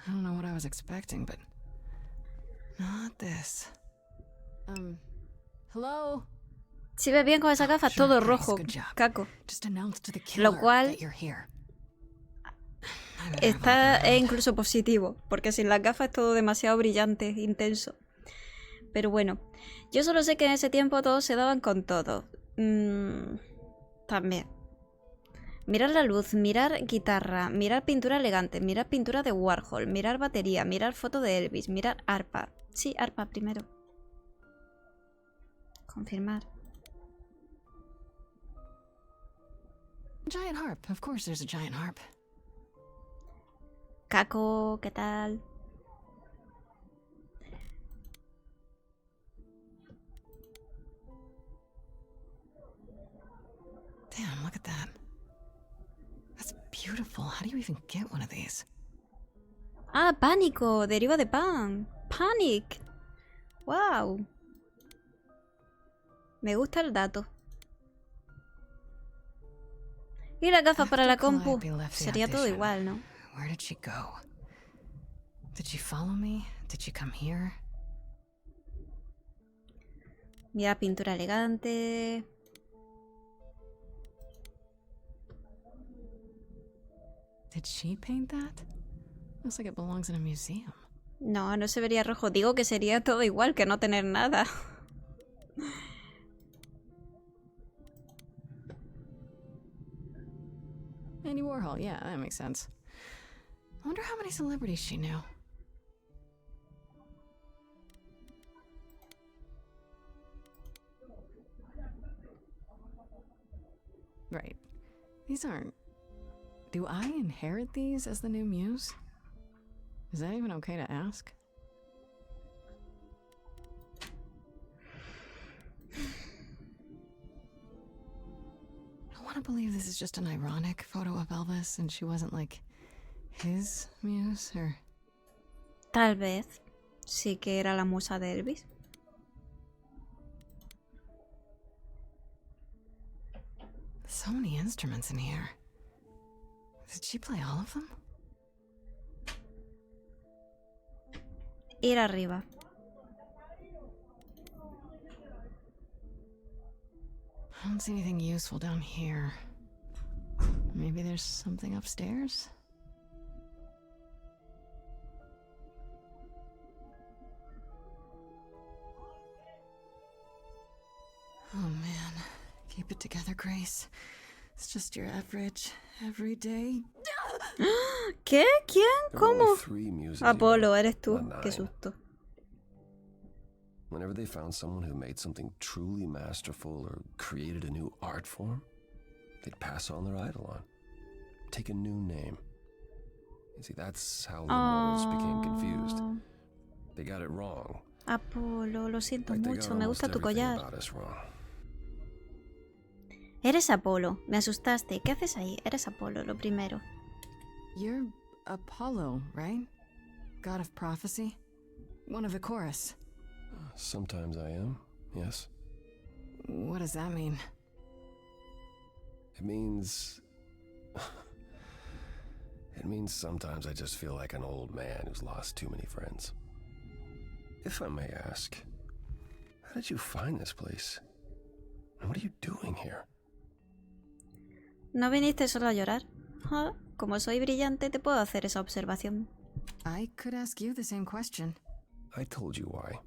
I don't know what I was expecting, but not this. Hello? Si ves bien con esa gafa, Sure, todo thanks, rojo, good job. caco. Just announce to the killer Lo cual that you're here. I better have a look está around. incluso positivo, porque sin las gafas es todo demasiado brillante, intenso. Pero bueno, yo solo sé que en ese tiempo todos se daban con todo. También. Mirar la luz, mirar guitarra, mirar pintura elegante, mirar pintura de Warhol, mirar batería, mirar foto de Elvis, mirar arpa. Sí, arpa primero. Confirmar. Giant harp. Of course there's a giant harp. Caco, ¿qué tal? Damn, look at that. That's beautiful. How do you even get one of these? Ah, pánico, deriva de pan. Panic. Wow. Me gusta el dato. Y las gafas para la compu. Sería todo igual, ¿no? Where did she go? Did she follow me? Did she come here? Mira, pintura elegante. Did she paint that? Looks like it belongs in a museum. No, no se vería rojo. Digo que sería todo igual que no tener nada. Andy Warhol, yeah, that makes sense. I wonder how many celebrities she knew. Right. These aren't... Do I inherit these as the new muse? Is that even okay to ask? I want to believe this is just an ironic photo of Elvis and she wasn't like his muse or... Tal vez sí que era la musa de Elvis. So many instruments in here. Did she play all of them? Ir arriba. I don't see anything useful down here. Maybe there's something upstairs? Oh man, keep it together, Grace. It's just your average, everyday... ¿Qué? ¿Quién? There were ¿Cómo? only 3 muses, Apolo, eres tú. not Qué 9. susto. Whenever they found someone who made something truly masterful or created a new art form, they'd pass on their idol on. take a new name. You see, that's how the mortals became confused. They got it wrong. Apolo, lo siento Like they mucho, got me almost gusta tu everything collar. about us wrong. Eres Apolo, me asustaste. ¿Qué haces ahí? Eres Apolo, lo primero. You're Apollo, right? God of prophecy? One of the chorus. Sometimes I am, yes. What does that mean? It means... It means sometimes I just feel like an old man who's lost too many friends. If I may ask, how did you find this place? And what are you doing here? ¿No viniste solo a llorar? Ah, como soy brillante, te puedo hacer esa observación. I could ask you the same question. I told you why.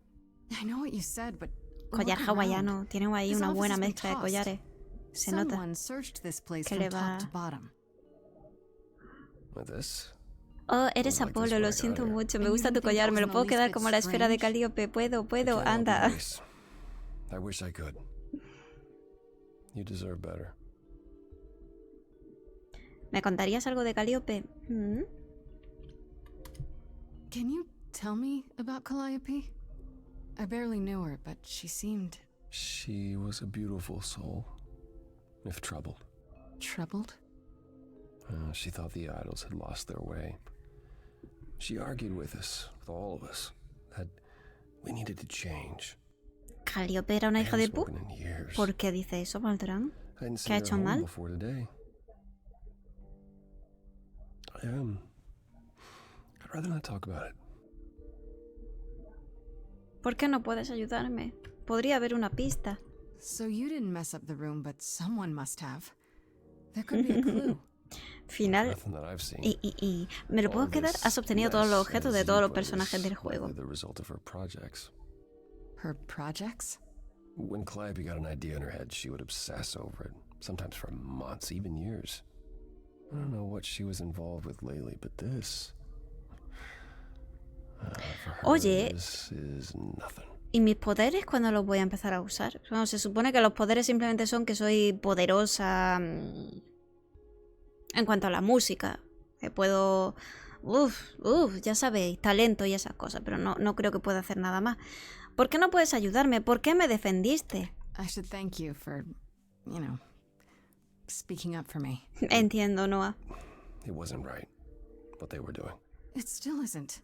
I know what you said, but Collar look hawaiano. around. Tiene ahí This una office buena has been mezcla de tossed. collares. Se nota. Someone searched this place Que from le va- top to bottom. With this? Oh, eres Like this Apolo, when lo I got siento here. mucho. Me And you gusta tu didn't think collar. that Me lo was puedo the least quedar bit como la esfera de strange? Calíope. Puedo, I can't help you, anda. Grace. I wish I could. You deserve better. ¿Me contarías algo de Calíope? ¿Mm? Can you tell me about Calliope? I barely knew her, but she seemed She was a beautiful soul, if troubled. troubled. She thought the idols had lost their way. She argued with us, with all of us, that we needed to change. ¿Calíope era una I hija de hadn't pu? spoken in years. ¿Por qué dice eso, Maldorán? I hadn't ¿Qué ha seen her hecho home mal? before today. I'd rather not talk about it. ¿Por qué no puedes ayudarme? Podría haber una pista. So you didn't mess up the room, but someone must have. There could be a clue. Final. Nothing that I've seen. Y me lo puedo All quedar. this Has obtenido todos los mess, objetos de as todos you los put it, personajes is del juego. likely the result of her projects. Her projects? When Calliope got an idea in her head, she would obsess over it, sometimes for months, even years. I don't know what she was involved with lately, but this... for her, Oye. this is nothing. ¿Y mis poderes cuándo los voy a empezar a usar? Bueno, se supone que los poderes simplemente son que soy poderosa en cuanto a la música. Que puedo... ya sabéis, talento y esas cosas, pero no creo que pueda hacer nada más. ¿Por qué no puedes ayudarme? ¿Por qué me defendiste? I should thank you for, you know, speaking up for me. Entiendo, Noah. It wasn't right, what they were doing. It still isn't.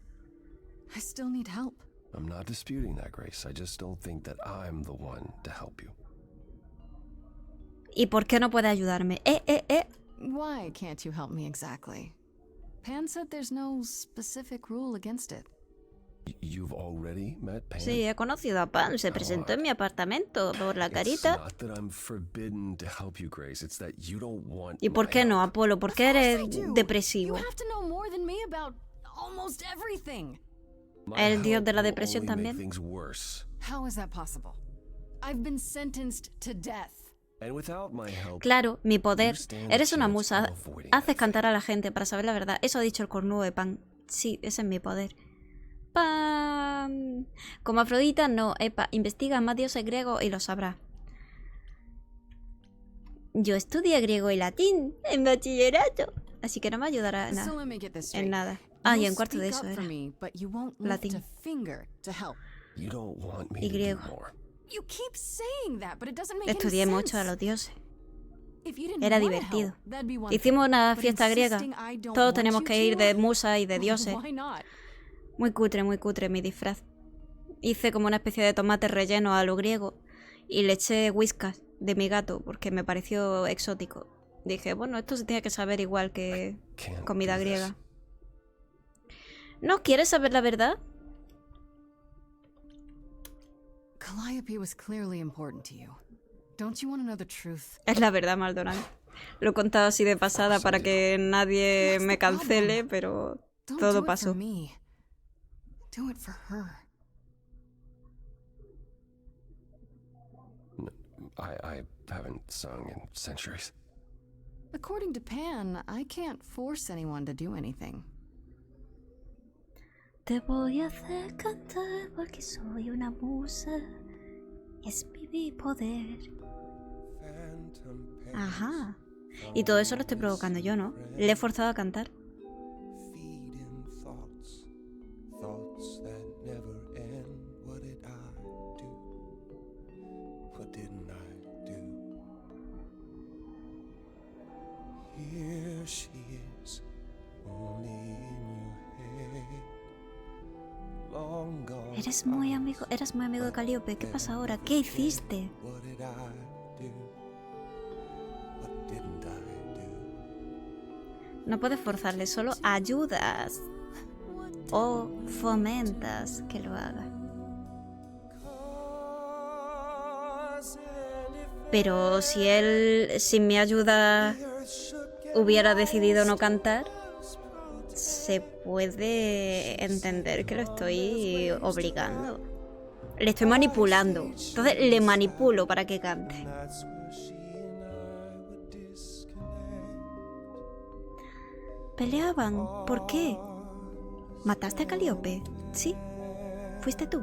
I still need help. I'm not disputing that, Grace. I just don't think that I'm the one to help you. ¿Y por qué no puede ayudarme? Why can't you help me exactly? Pan said there's no specific rule against it. You've already met Pan? Sí, he conocido a Pan. Se presentó en mi apartamento por la carita. It's not that I'm forbidden to help you, Grace. It's that you don't want ¿Y por my qué no, help. Apolo? ¿Por qué eres depresivo? You have to know more than me about almost everything. My El dios help de la will depresión only make también. things worse. How is that possible? I've been sentenced to death. And without my help, Claro, mi poder. you stand a Eres una chance musa. of avoiding Haces that cantar a la gente para saber la verdad. Eso ha dicho el cornudo de Pan. Sí, ese es mi poder. ¡Pam! Como Afrodita, no. Epa, investiga más dioses griegos y lo sabrás. Yo estudié griego y latín en bachillerato. Así que no me ayudará en So nada. let me get this En straight. nada. Ah, y You'll en cuarto de speak eso up for era. me, but you won't lift Latín. a finger to help. You don't want me Y to do griego. more. You keep saying that, but it doesn't make Estudié any mucho a sense. los dioses. If you didn't Era wanna divertido. help, that'd be one Hicimos thing, una but fiesta griega. insisting I don't Todos want tenemos you que ir to? de musa y de dioses. Why not? Muy cutre mi disfraz. Hice como una especie de tomate relleno a lo griego y le eché whiskas de mi gato porque me pareció exótico. Dije, bueno, esto se tiene que saber igual que Can't comida do this. griega. ¿No quieres saber la verdad? Calliope was clearly important to you. Don't you want to know the truth? Es la verdad, Maldonado. Lo he contado así de pasada para que nadie me cancele, pero Don't todo do it pasó. for me. Do it for her. I haven't sung in centuries. According to Pan, I can't force anyone to do anything. Te voy a hacer cantar porque soy una musa. Es mi poder. Ajá. Y todo eso lo estoy provocando yo, ¿no? Le he forzado a cantar. Eras muy amigo de Calíope. ¿Qué pasa ahora? ¿Qué hiciste? No puedes forzarle, solo ayudas o fomentas que lo haga. Pero si él, sin mi ayuda, hubiera decidido no cantar, se puede entender que lo estoy obligando. Le estoy manipulando. Entonces le manipulo para que cante. Peleaban. ¿Por qué? ¿Mataste a Calíope? ¿Sí? ¿Fuiste tú?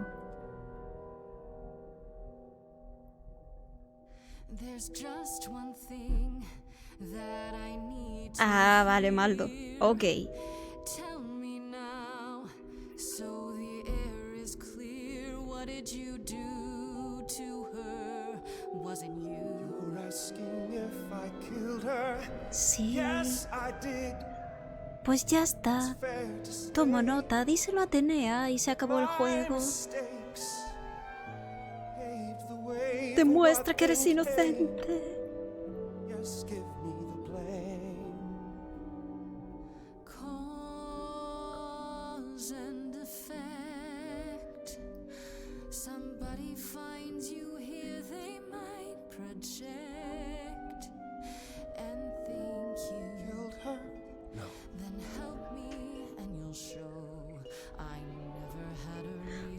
Ah, vale, Maldo. Ok. Sí. Pues ya está. Tomo nota, díselo a Atenea y se acabó el juego. Demuestra que eres inocente.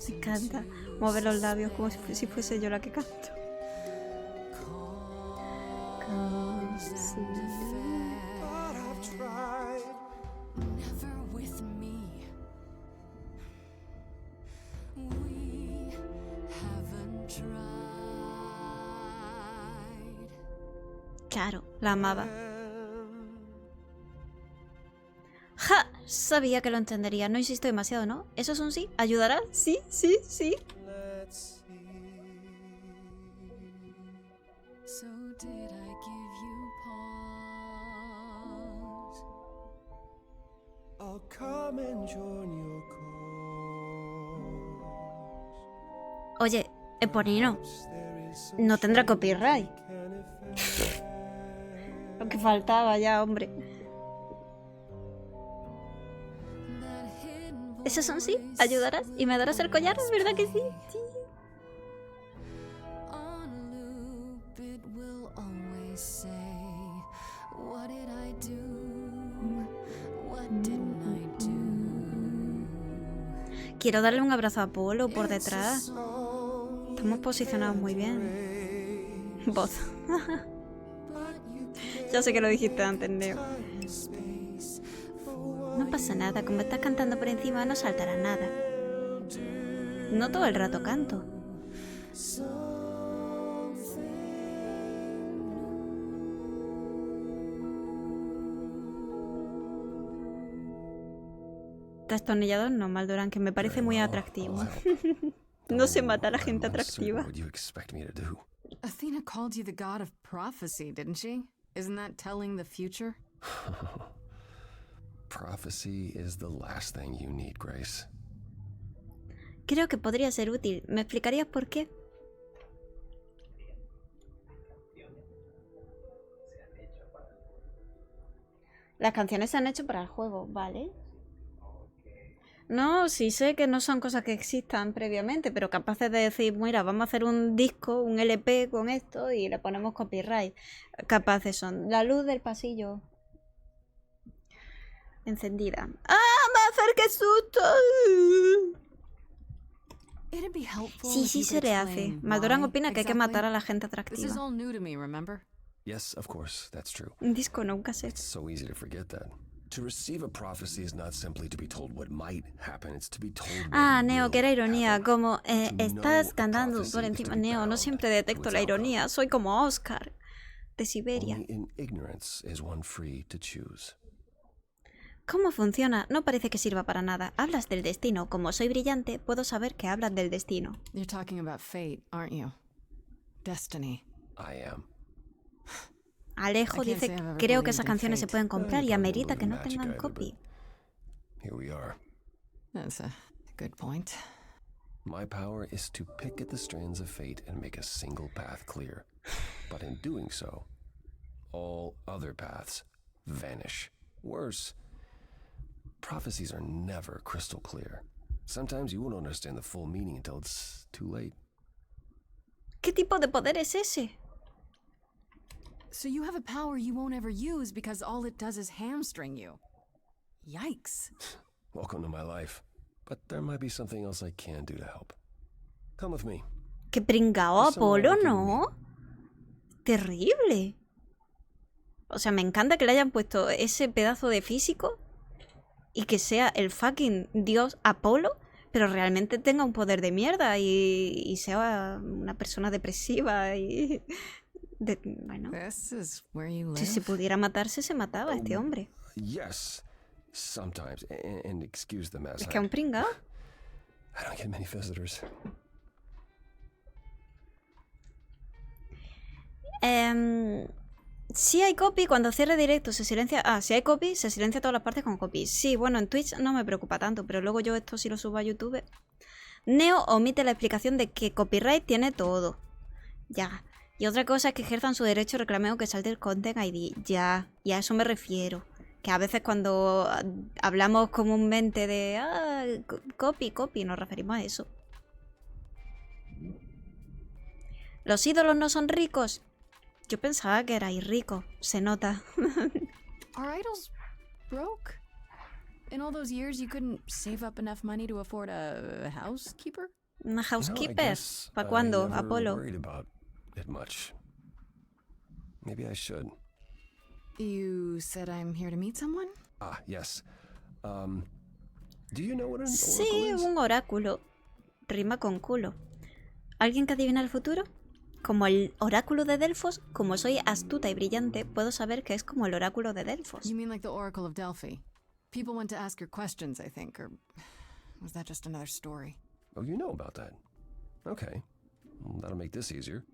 Me encanta. Mueve los labios como si fuese yo la que canto. Claro, la amaba. ¡Ja! Sabía que lo entendería. No insisto demasiado, ¿no? ¿Eso es un sí? ¿Ayudará? Sí, sí, sí. Oye, Eponino, no tendrá copyright. Lo que faltaba ya, hombre. ¿Eso son sí? ¿Ayudarás? ¿Y me darás el collar? ¿Es verdad que sí? Sí. Quiero darle un abrazo a Apolo por detrás. Estamos posicionados muy bien. Voz. Ya sé que lo dijiste antes, Neo. No pasa nada, como estás cantando por encima no saltará nada. No todo el rato canto. Destornillador no, Maldorán, que me parece muy atractivo. No se mata a la gente atractiva. Athena called you the god of prophecy, didn't she? Isn't that telling the future? Prophecy is the last thing you need, Grace. Creo que podría ser útil. ¿Me explicarías por qué? Las canciones se han hecho para el juego, ¿vale? No, sí sé que no son cosas que existan previamente, pero capaces de decir, mira, vamos a hacer un disco, un LP con esto y le ponemos copyright. Capaces son. La luz del pasillo. Encendida. ¡Ah! ¡Me va a hacer qué susto! Sí, sí se le hace. Maldorán opina que hay que matar a la gente atractiva. Yes, of course, that's true. Un disco, no un cassette. It's so easy to forget that. To receive a prophecy is not simply to be told what might happen, it's to be told Ah, Neo, que era ironía, como estás cantando por encima. Neo, no siempre detecto la ironía, soy como Oscar. de Siberia. Only in ignorance is one free to choose. ¿Cómo funciona? No parece que sirva para nada. Hablas del destino. Como soy brillante, puedo saber que hablas del destino. You're talking about fate, aren't you? Destiny. I am. Alejo dice, creo que esas canciones se pueden comprar y amerita que no tengan copy. Here we are. That's a good point. My power is to pick at the strands of fate and make a single path clear. But in doing so, all other paths vanish. Worse, prophecies are never crystal clear. Sometimes you won't understand the full meaning until it's too late. ¿Qué tipo de poder es ese? So you have a power you won't ever use because all it does is hamstring you. Yikes. Welcome to my life. But there might be something else I can do to help. Come with me. ¡Qué pringao, Apolo, ¿no? Terrible. O sea, me encanta que le hayan puesto ese pedazo de físico y que sea el fucking dios Apolo, pero realmente tenga un poder de mierda y sea una persona depresiva y... bueno, si se pudiera matarse, se mataba este hombre. Yes, sometimes, and excuse the mess. Es que a un pringao. I don't get many visitors. Si hay copy, cuando cierre directo se silencia... Ah, si hay copy, se silencia todas las partes con copy. Sí, bueno, en Twitch no me preocupa tanto, pero luego yo esto si lo subo a YouTube... Neo omite la explicación de que copyright tiene todo. Ya. Y otra cosa es que ejerzan su derecho de reclameo que salte el Content ID. Ya. Y a eso me refiero. Que a veces cuando hablamos comúnmente de... copy, nos referimos a eso. ¿Los ídolos no son ricos? Yo pensaba que erais rico. Se nota. Are idols broke? In all those years you couldn't save up enough money to afford a housekeeper? ¿Una housekeeper? ¿Para cuándo, Apolo? It much. Maybe I should. You said I'm here to meet someone? Ah, yes. Do you know what an oracle Sí, is? un oráculo. Rima con culo. ¿Alguien que adivina el futuro? Como el oráculo de Delfos, como soy astuta y brillante, puedo saber que es como el oráculo de Delfos. You mean like the Oracle of Delphi? People went to ask her questions, I think, or was that just another story? Oh, you know about that. Okay. Well, that'll make this easier.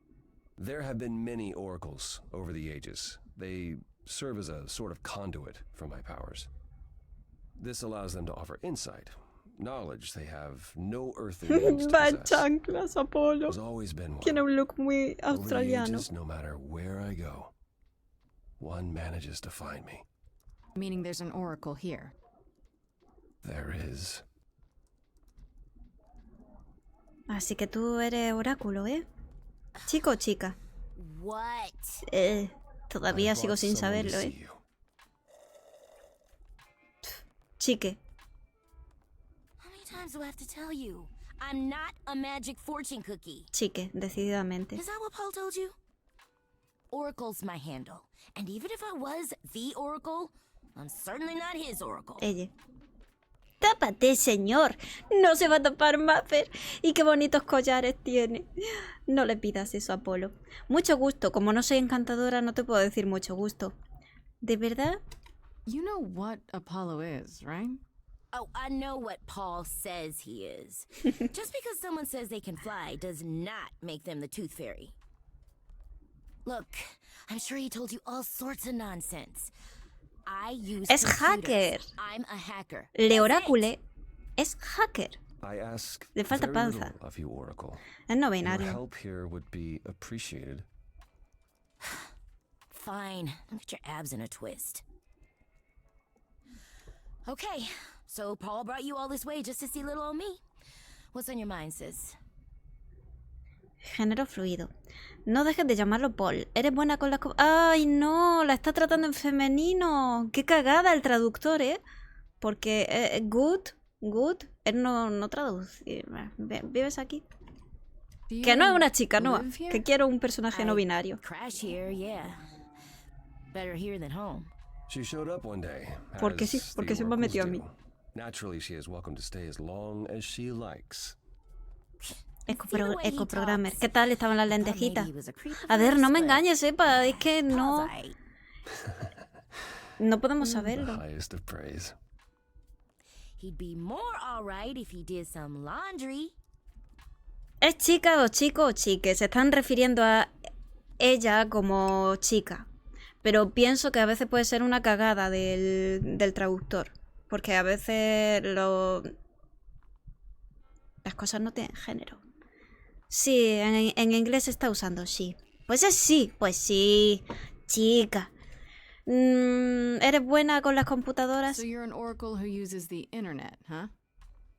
There have been many oracles over the ages. They serve as a sort of conduit for my powers. This allows them to offer insight, knowledge they have no earthly means to Va en possess. chanclas, Apolo. There's always been one. Tiene un look muy Over the australiano. ages, no matter where I go, one manages to find me. Meaning there's an oracle here. There is. Así que tú eres oráculo, ¿eh? ¿Chico o chica? What? Todavía sigo sin saberlo, ¿eh? Chique. How many times do I have to tell you? I'm not a magic fortune cookie. Chique, decididamente. Is that what Paul told you? Oracle's my handle. And even if I was the oracle, I'm certainly not his oracle. Ella. ¡Tápate, señor! No se va a tapar Maffer. Y qué bonitos collares tiene. No le pidas eso a Apolo. Mucho gusto. Como no soy encantadora, no te puedo decir mucho gusto. ¿De verdad? You know what Apollo is, right? Oh, I know what Paul says he is. Just because someone says they can fly does not make them the Tooth Fairy. Look, I'm sure he told you all sorts of nonsense. I use Es computers. hacker. I'm a hacker. Le Orácule es hacker. I ask Le falta very panza. little of you, Oracle. Es no Your binario. help here would be appreciated. Fine. I'll get your abs in a twist. Okay, so Paul brought you all this way just to see little old me. What's on your mind, sis? Género fluido. No dejes de llamarlo Paul. Eres buena con las... ¡Ay, no! La está tratando en femenino. ¡Qué cagada el traductor, eh! Porque good, él no traduce. ¿Vives aquí? Que no es una chica, no. Que quiero un personaje no binario. Crash here, yeah. Better here than home. She showed up one day. Porque sí, porque se me ha metido a mí. Naturally, she is welcome to stay as long as she likes. Es ecoprogrammer. ¿Qué tal estaban las lentejitas? A ver, no me engañes, Epa, es que no... No podemos saberlo. ¿Es chica o chico o chique? Se están refiriendo a ella como chica. Pero pienso que a veces puede ser una cagada del traductor. Porque a veces las cosas no tienen género. Sí, en inglés se está usando she. Pues es sí, pues sí, chica. ¿Eres buena con las computadoras? So you're an oracle who uses the internet, huh?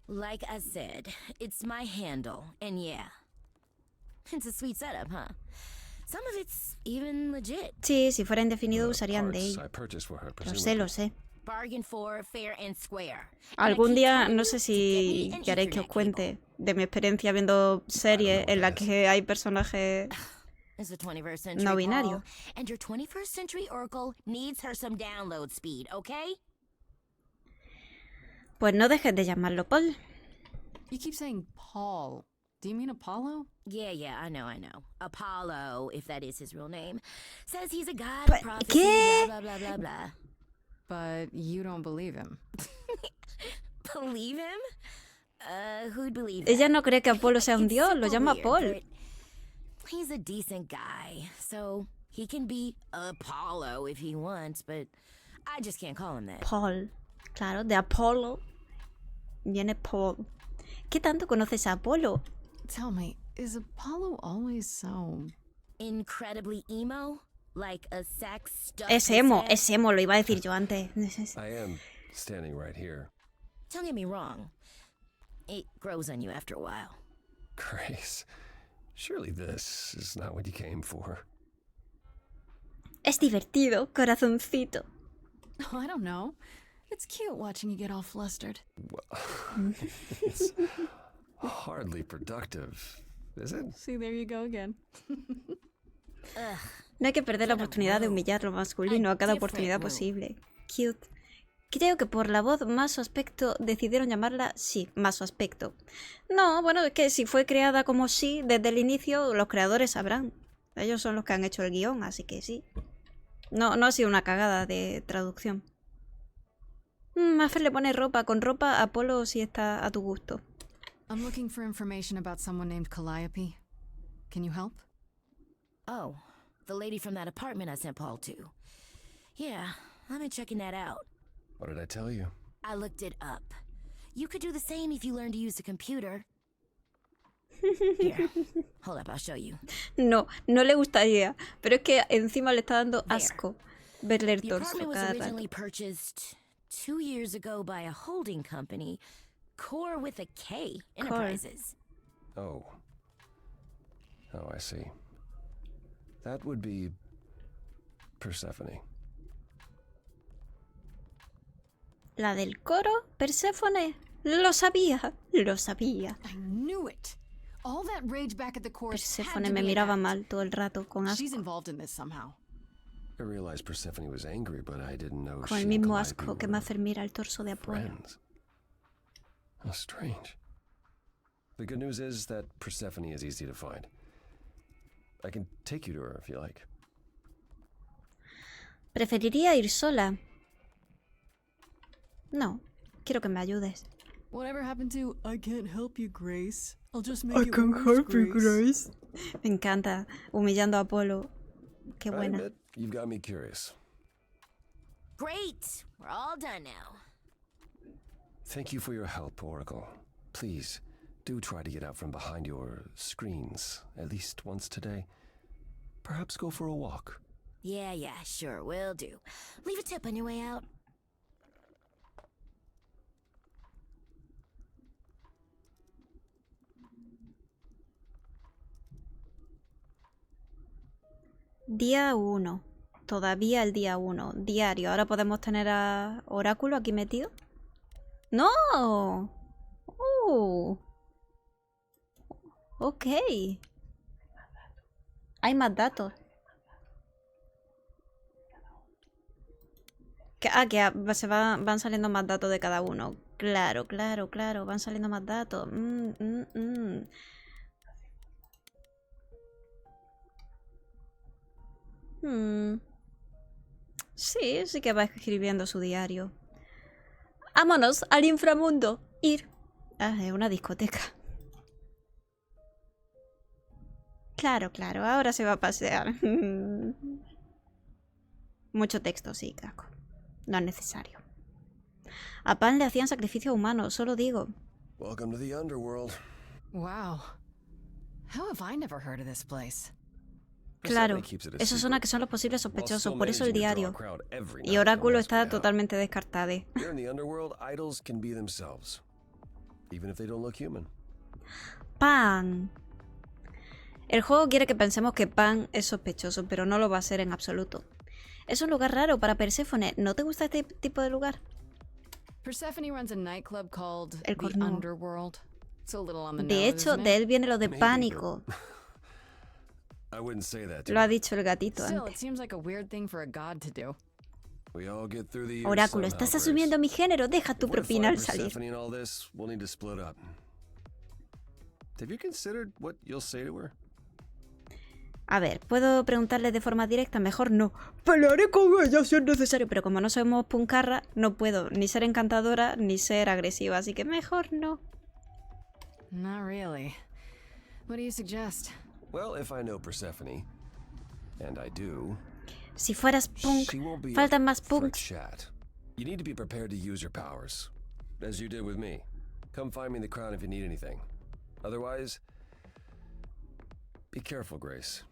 Like I said, it's my handle, and yeah. It's a sweet setup, huh? Some of it's even legit. Sí, si fuera indefinido usarían they. Lo sé. Bargain for, fair and square. Algún día, no sé si queréis que os cuente de mi experiencia viendo series en las que hay personajes no binarios. And your 21st century oracle needs her some download speed, okay? Pues no dejes de llamarlo Paul. You keep saying Paul. Do you mean Apollo? Yeah, I know. Apollo, if that is his real name, says he's a god of prophecy, ¿Qué? blah, blah, blah, blah. But you don't believe him. Believe him? Who'd believe that? Ella no cree que Apolo sea un It's dios, lo super llama weird, Paul. but he's a decent guy, so he can be Apollo if he wants, but I just can't call him that. Paul. Claro, de Apolo viene Paul. ¿Qué tanto conoces a Apolo? Tell me, is Apollo always so... incredibly emo? Like a sack stuck Es emo, lo iba a decir yo antes. I am standing right here. Don't get me wrong. It grows on you after a while. Grace, surely this is not what you came for. Es divertido, corazoncito. Oh, I don't know. It's cute watching you get all flustered. Well, it's hardly productive, is it? See, there you go again. No hay que perder la oportunidad de humillar lo masculino a cada oportunidad posible. Cute. Creo que por la voz más su aspecto decidieron llamarla sí, más su aspecto. No, bueno, es que si fue creada como sí desde el inicio, los creadores sabrán. Ellos son los que han hecho el guión, así que sí. No ha sido una cagada de traducción. Maffer le pone ropa. Con ropa, Apolo sí está a tu gusto. I'm looking for information about someone named Calliope. Can you help? Oh, the lady from that apartment I sent Paul to. Yeah, I've been checking that out. What did I tell you? I looked it up. You could do the same if you learned to use the computer. Here, hold up, I'll show you. No le gustaría, pero es que encima le está dando asco verle el torso The apartment was cada originally rato. purchased 2 years ago by a holding company, Core with a K Enterprises. Oh, I see. That would be Persephone. La del coro, Perséfone. Lo sabía. I knew it. All that rage back at the chorus had Perséfone to me be an miraba act. mal todo el rato con She's asco. involved in this somehow. I realized Persephone was angry, but I didn't know Con she el and mismo Calliope asco que were Maffer mira el torso de Apolo. friends. How strange. The good news is that Persephone is easy to find. I can take you to her if you like. Preferiría ir sola. No, quiero que me ayudes. Whatever happened to I can't help you, Grace? I'll just make it worse, Grace. Me encanta, humillando a Apolo. Qué I buena. admit, you've got me curious. Great, we're all done now. Thank you for your help, Oracle. Please, do try to get out from behind your screens at least once today. Perhaps go for a walk. Yeah, sure, will do. Leave a tip on your way out. Día 1. Todavía el día 1. Diario. Ahora podemos tener a Oráculo aquí metido. ¡No! Ok. Hay más datos. Se van saliendo más datos de cada uno. Claro. Van saliendo más datos. Sí que va escribiendo su diario. ¡Vámonos al inframundo! Ir. Ah, es una discoteca. Claro, ahora se va a pasear. Mucho texto, sí, casco. No es necesario. A Pan le hacían sacrificios humanos, solo digo. Welcome to the underworld. Wow. How have I never heard of this place? Claro, eso suena que son los posibles sospechosos, por eso el diario. Y Oráculo está totalmente descartado. Here in the underworld, idols can be themselves, even if they don't look human. Pan. El juego quiere que pensemos que Pan es sospechoso, pero no lo va a ser en absoluto. Es un lugar raro para Perséfone. ¿No te gusta este tipo de lugar? Persephone runs a nightclub called El the cornudo. Underworld. It's a little on the De nose, hecho, isn't de it? él viene lo de Maybe, pánico. I wouldn't say that. Lo ha dicho el gatito Still, it antes. seems like a weird thing for a god to do. We all get through the years Oráculo, somehow, estás Grace. asumiendo mi género. Deja tu If we're to propina al find salir. Persephone and all this, we'll need to split up. Have you considered what you'll say to her? A ver, ¿puedo preguntarle de forma directa? Mejor no. Pelearé con ella si es necesario. Pero como no somos puncarra, no puedo ni ser encantadora ni ser agresiva. Así que mejor no. Not really. What do you suggest? Well, if I know Persephone, and I do, Si fueras punk, she won't be faltan up más for punks. chat. You need to be prepared to use your powers, as you did with me. Come find me in the crown if you need anything. Otherwise, be careful, Grace.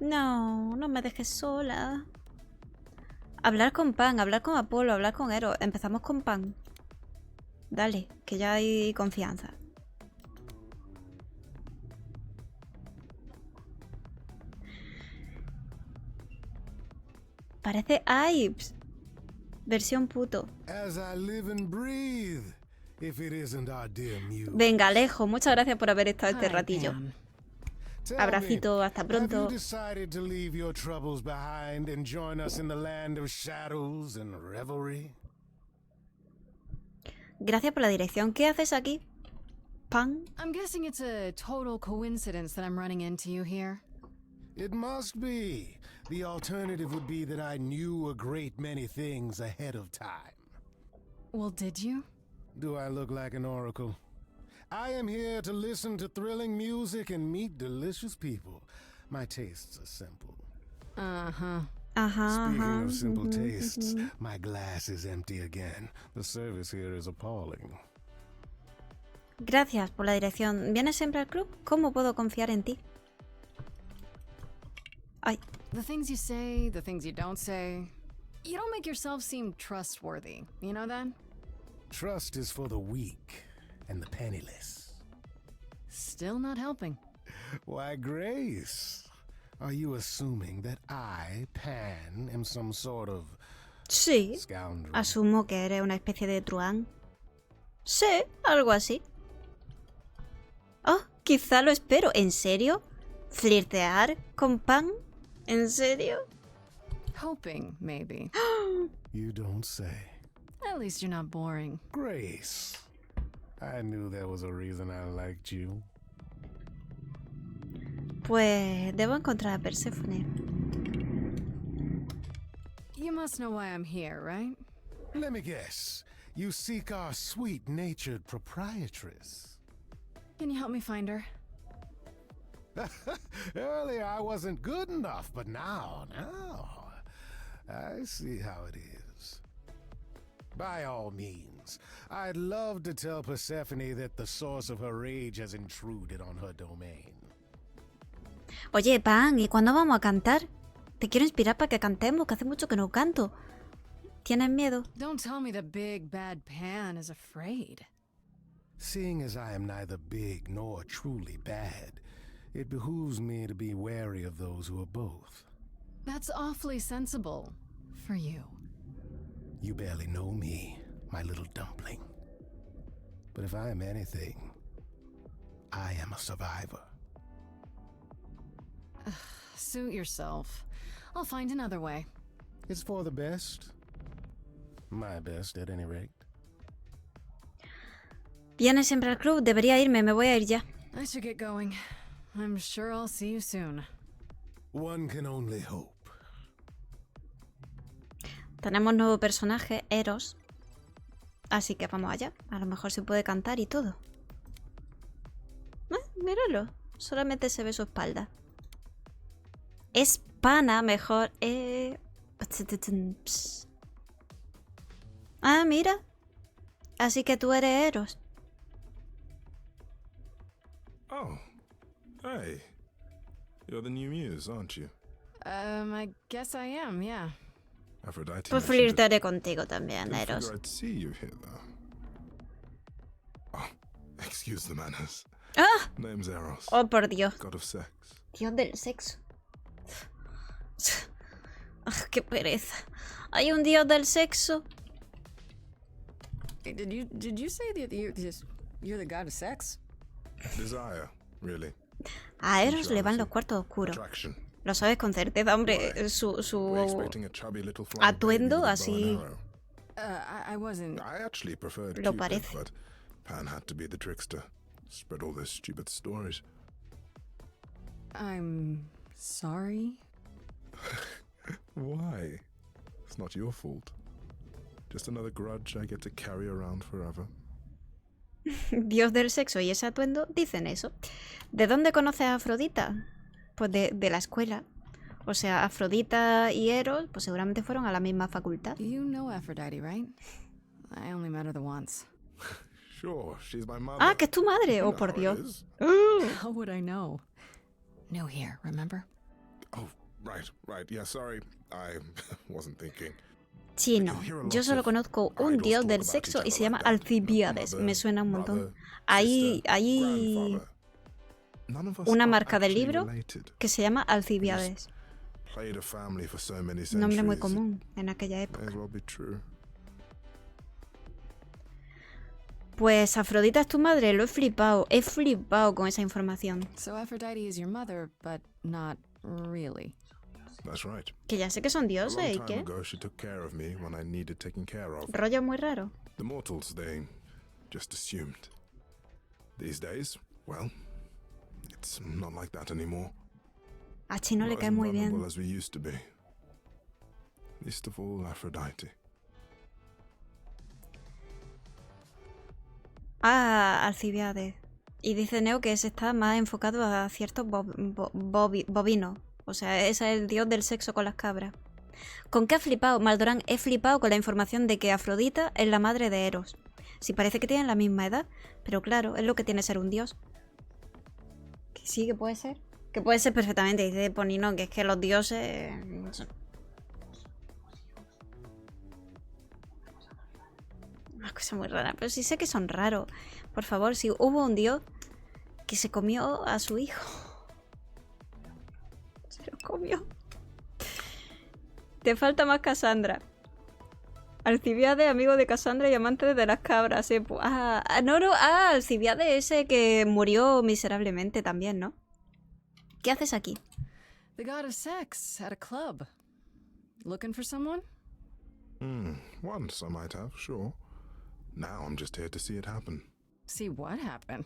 No, no me dejes sola. Hablar con Pan, hablar con Apolo, hablar con Eros. Empezamos con Pan. Dale, que ya hay confianza. Parece Ives. Versión puto. As I live and breathe, if it isn't our dear Muse. Venga, Alejo, muchas gracias por haber estado este Hi, ratillo. Pam. Tell Abracito, hasta me, have pronto. you decided to leave your troubles behind and join us in the land of shadows and revelry? Gracias por la dirección. ¿Qué haces aquí? Pan. I'm guessing it's a total coincidence that I'm running into you here. It must be. The alternative would be that I knew a great many things ahead of time. Well, did you? Do I look like an oracle? I am here to listen to thrilling music and meet delicious people. My tastes are simple. Uh-huh. Ajá, Speaking ajá. of simple tastes, my glass is empty again. The service here is appalling. Gracias por la dirección. ¿Vienes siempre al club? ¿Cómo puedo confiar en ti? Ay, The things you say, the things you don't say. You don't make yourself seem trustworthy. You know that? Trust is for the weak and the penniless. Still not helping. Why, Grace, are you assuming that I, Pan, am some sort of sí. scoundrel? Asumo que eres una especie de truán. Sí, algo así. Oh, quizá lo espero. ¿En serio? ¿Flirtear con Pan? ¿En serio? Hoping, maybe. You don't say. At least you're not boring. Grace, I knew there was a reason I liked you. Pues debo encontrar a Perséfone. You must know why I'm here, right? Let me guess. You seek our sweet-natured proprietress. Can you help me find her? Earlier I wasn't good enough, but now, I see how it is. By all means, I'd love to tell Persephone that the source of her rage has intruded on her domain. Oye, Pan, ¿y cuándo vamos a cantar? Te quiero inspirar para que cantemos, que hace mucho que no canto. ¿Tienes miedo? Don't tell me the big bad Pan is afraid. Seeing as I am neither big nor truly bad, it behooves me to be wary of those who are both. That's awfully sensible. For you. You barely know me, my little dumpling. But if I am anything, I am a survivor. Suit yourself. I'll find another way. It's for the best. My best, at any rate. ¿Vienes siempre al club? Debería irme, me voy a ir ya. I should get going. I'm sure I'll see you soon. One can only hope. Tenemos nuevo personaje, Eros. Así que vamos allá. A lo mejor se puede cantar y todo. Míralo. Solamente se ve su espalda. Es pana, mejor. Ah, mira. Así que tú eres Eros. Oh. Hey. You're the new muse, aren't you? I guess I am, yeah. Aphrodite. Pues flirtearé contigo también, Didn't Eros. figure I'd see you here, though. Oh, excuse the manners. ¡Ah! Name's Eros. Oh, por Dios. God of sex. Dios del sexo. ¡Qué pereza! ¿Hay un dios del sexo? Did you say that you're the god of sex? Desire, really. A Eros le van los cuartos oscuros. Attraction. Lo sabes con certeza, hombre. Su Were expecting a chubby little flying atuendo baby with a bow and así arrow. I wasn't. I actually preferred lo Cupid, parece. but Pan had to be the trickster. Spread all those stupid stories. I'm sorry. Why? It's not your fault. Just another grudge I get to carry around forever. Dios del sexo y ese atuendo dicen eso. ¿De dónde conoces a Afrodita? Pues de la escuela. O sea, Afrodita y Eros, pues seguramente fueron a la misma facultad. You know Aphrodite, right? I only met her the once. Sure, she's my mother. Ah, que es tu madre. You Oh, know por how it Dios. is. How would I know? New here, remember? Oh, right. Yeah, sorry. I wasn't thinking. Chino. Yo solo conozco un dios del sexo y se llama Alcibiades. Me suena un montón. Hay una marca de libro que se llama Alcibiades. Nombre muy común en aquella época. Pues Afrodita es tu madre, lo he flipado. He flipado con esa información. So Aphrodite is your mother, but not really. That's right. Que ya sé que son A dioses, long ¿y time qué? ago, she took care of me when I needed taking care of. Rollo muy raro. The mortals, they just assumed. These days, well, it's not like that anymore. A Chino le Not cae as muy vulnerable bien. as we used to be. Least of all, Aphrodite. Ah, Alcibiades. Y dice Neo que ese está más enfocado a ciertos bovinos. O sea, ese es el dios del sexo con las cabras. ¿Con qué ha flipado, Maldorán? He flipado con la información de que Afrodita es la madre de Eros. Si parece que tienen la misma edad, pero claro, es lo que tiene ser un dios. Que sí, que puede ser. Que puede ser perfectamente, dice Eponino, que es que los dioses... Una cosa muy rara, pero sí sé que son raros. Por favor, si hubo un dios que se comió a su hijo. Se lo comió. Te falta más Cassandra. Alcibiades, amigo de Cassandra y amante de las cabras. Alcibiades ese que murió miserablemente también, ¿no? ¿Qué haces aquí? The god of sex at a club. Looking for someone? Once I might have, sure. Now I'm just here to see it happen. See what happen?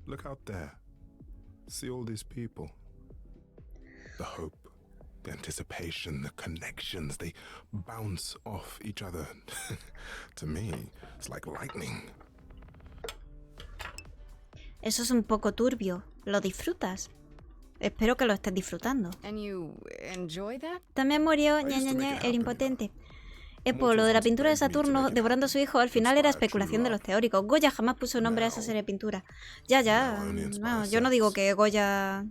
Look out there. See all these people. The hope, the anticipation, the connections, they bounce off each other. To me, it's like lightning. Eso es un poco turbio. ¿Lo disfrutas? Espero que lo estés disfrutando. And you enjoy that? También murió el impotente. Epo, lo de la pintura de Saturno devorando a su hijo al final era especulación de los teóricos. Goya jamás puso nombre a esa serie de pintura. Ya. No, yo no digo que Goya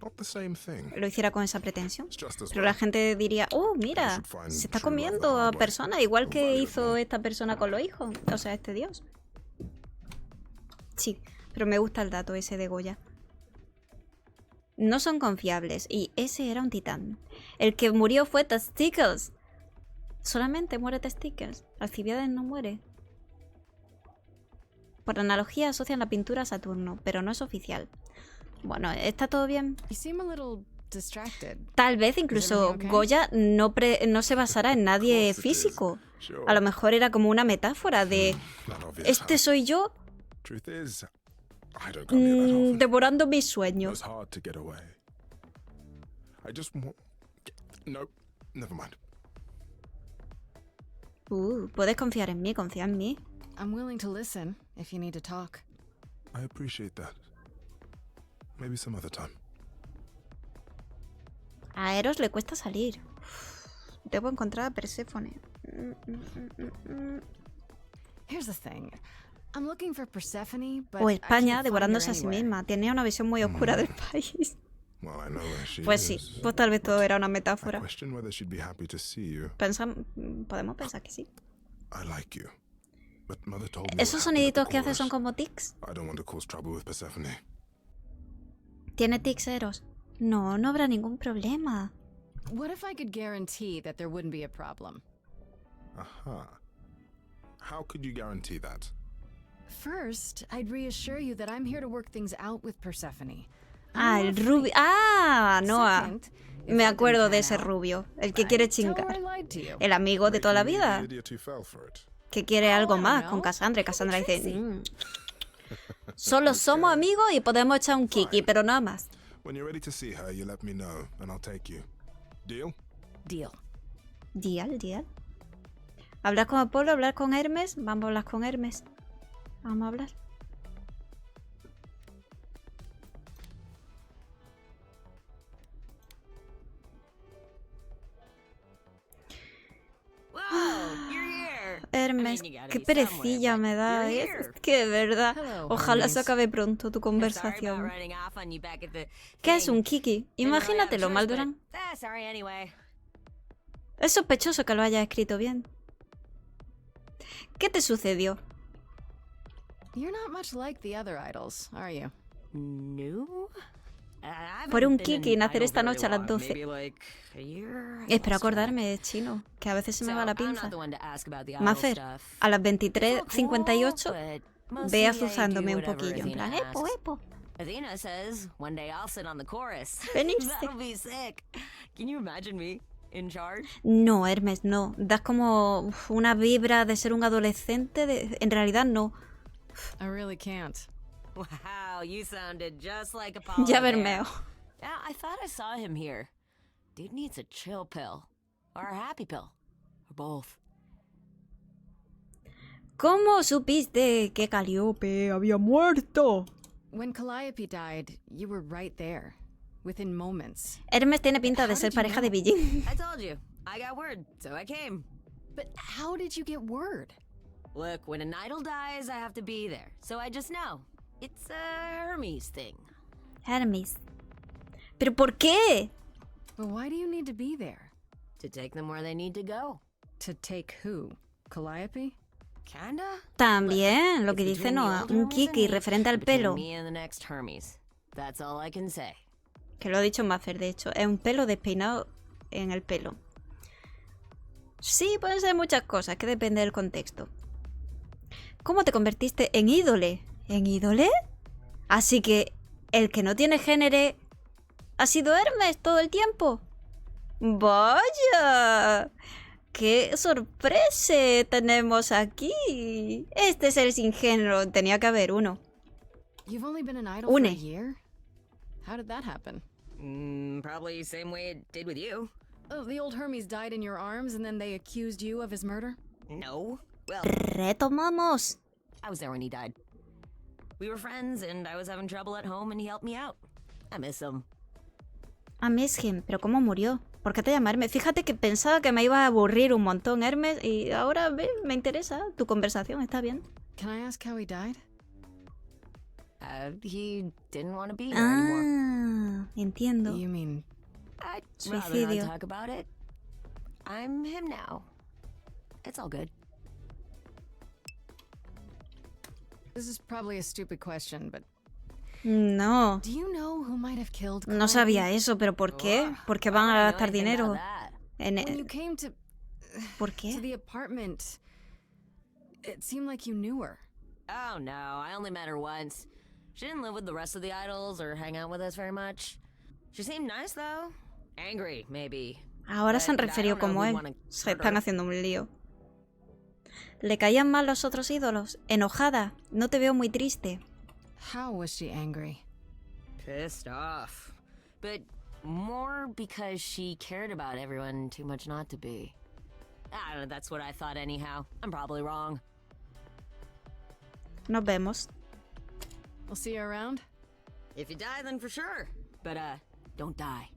lo hiciera con esa pretensión. Pero la gente diría, mira, se está comiendo a personas igual que hizo esta persona con los hijos. O sea, este dios. Sí, pero me gusta el dato ese de Goya. No son confiables y ese era un titán. El que murió fue Testicles. Solamente muere Testicles. Alcibiades no muere. Por analogía asocian la pintura a Saturno, pero no es oficial. Bueno, ¿está todo bien? Tal vez incluso Goya no se basara en nadie físico. A lo mejor era como una metáfora de este soy yo devorando mis sueños. No, never mind. Puedes confiar en mí, confía en mí. I'm willing to listen if you need to talk. I appreciate that. Maybe some other time. A Eros le cuesta salir. Debo encontrar a Perséfone. Here's the thing. I'm looking for Persephone, but O I España can't find devorándose her a sí anywhere. misma. Tenía una visión muy oscura del país. Well, I know where she Pues sí, is. pues tal vez todo era una I metáfora. question whether she'd be happy to see you. Podemos pensar que sí. I like you. But Mother told me Esos what happened at the soniditos que hace son chorus. como tics. I don't want to cause trouble with Persephone. ¿Tiene tics Eros? No, no habrá ningún problema. What if I could guarantee that there wouldn't be a problem? Aha. How could you guarantee that? First, I'd reassure you that I'm here to work things out with Persephone. Ah, el rubio. Ah, Noah. Second, Me acuerdo de ese rubio. El que quiere tell her chingar. I lied to you. El amigo de toda la Making me vida. the idiot who fell for it. Que quiere algo más con Cassandra. Y Cassandra dice... Solo somos amigos y podemos echar un kiki, pero nada más. When you're ready to see her, you let me know, and I'll take you. Deal? Deal. Dial. Hablar con Apolo, hablar con Hermes. Vamos a hablar con Hermes. Vamos a hablar. Hermes, qué perecilla me da. Es que de verdad. Ojalá se acabe pronto tu conversación. ¿Qué es un kiki? Imagínatelo, Maldorán. Es sospechoso que lo hayas escrito bien. ¿Qué te sucedió? You're not much like the other idols, are you? No. Por un kiki nacer esta noche a las 12. Espero acordarme, chino, que a veces se me va la pinza. Mafer, a las 23:58 ve azuzándome un poquillo, en plan, epo. Athena says one day I'll sit on the chorus. Venirse. That'll be sick. Can you imagine me in charge? No, Hermes, no. Das como una vibra de ser un adolescente. En realidad, no. I really can't. Wow, you sounded just like Apollo. Ya there. vermeo. Yeah, I thought I saw him here. Dude needs a chill pill. Or a happy pill. Or both. ¿Cómo supiste que Calíope había muerto? When Calliope died, you were right there. Within moments. Hermes tiene pinta de ser pareja de Billin. I told you. I got word, so I came. But how did you get word? Look, when an idol dies, I have to be there. So I just know. It's a Hermes thing. Hermes. ¿Pero por qué? But why do you need to be there? To take them where they need to go. To take who? Calliope? Kinda? También, lo que dice Noah, un kiki referente al pelo. Me and the next Hermes. That's all I can say. Que lo ha dicho Maffer, de hecho. Es un pelo despeinado en el pelo. Sí, pueden ser muchas cosas, que depende del contexto. ¿Cómo te convertiste en ídole? ¿En ídole? Así que el que no tiene género ha sido Hermes todo el tiempo. ¡Vaya! ¡Qué sorpresa tenemos aquí! Este es el sin género. Tenía que haber uno. You've only been an idol for a year? How did that happen? Probably same way it did with you. Oh, the old Hermes died in your arms and then they accused you of his murder? No. Well, Retomamos. I was there when he died. We were friends and I was having trouble at home and he helped me out. I miss him. I miss him. ¿Pero cómo murió? ¿Por qué te llama Hermes? Fíjate que pensaba que me iba a aburrir un montón Hermes y ahora me interesa tu conversación, está bien. Can I ask how he died? He didn't want to be here anymore. Entiendo. You mean I'd rather not talk about it. I'm him now. It's all good. This is probably a stupid question, but No. do you know who might have killed No sabía eso, pero ¿por qué? ¿Por qué van a gastar dinero? When you came to ¿Por qué? to the apartment, it seemed like you knew her. Oh no, I only met her once. She didn't live with the rest of the idols or hang out with us very much. She seemed nice though. Angry, maybe. Ahora se han referido como él. Se están haciendo un lío. ¿Le caían mal los otros ídolos? ¿Enojada? No te veo muy triste. How was she angry? Pissed off. But More because she cared about everyone too much not to be. I don't know, that's what I thought anyhow. I'm probably wrong. Nos vemos. We'll see you around. If you die, then for sure. But, don't die.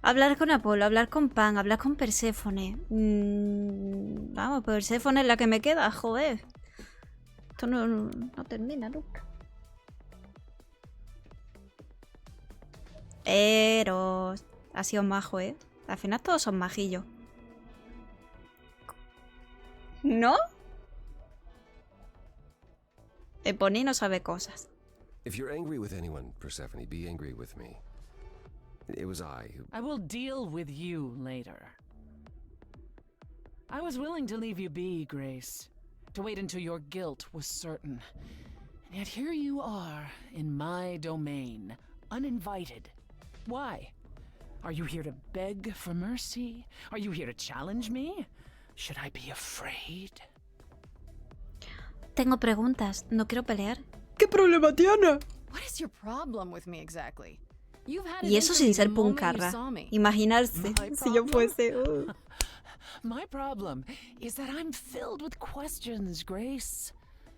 Hablar con Apolo, hablar con Pan, hablar con Perséfone. Vamos, Perséfone es la que me queda, joder. Esto no termina nunca. Eros. Ha sido majo, ¿eh? Al final todos son majillos. ¿No? Eponi no sabe cosas. If you're angry with anyone, Persephone, be angry with me. It was I who... I will deal with you later. I was willing to leave you be, Grace. To wait until your guilt was certain. And yet here you are, in my domain, uninvited. Why? Are you here to beg for mercy? Are you here to challenge me? Should I be afraid? Tengo preguntas, no quiero pelear. ¿Qué problema tiene? What is your problem with me exactly? You've had Y eso sin ser puncarra. Imaginarse si yo fuese. My problem is that I'm filled with questions, Grace.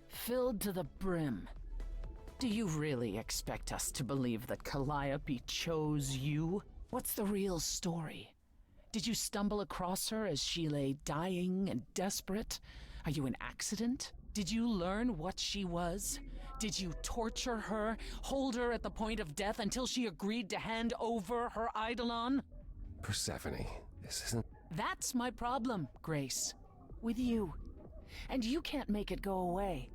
Filled to the brim. Do you really expect us to believe that Calliope chose you? What's the real story? Did you stumble across her as she lay dying and desperate? Are you an accident? Did you learn what she was? Did you torture her, hold her at the point of death until she agreed to hand over her eidolon? Persephone, this isn't... That's my problem, Grace. With you. And you can't make it go away.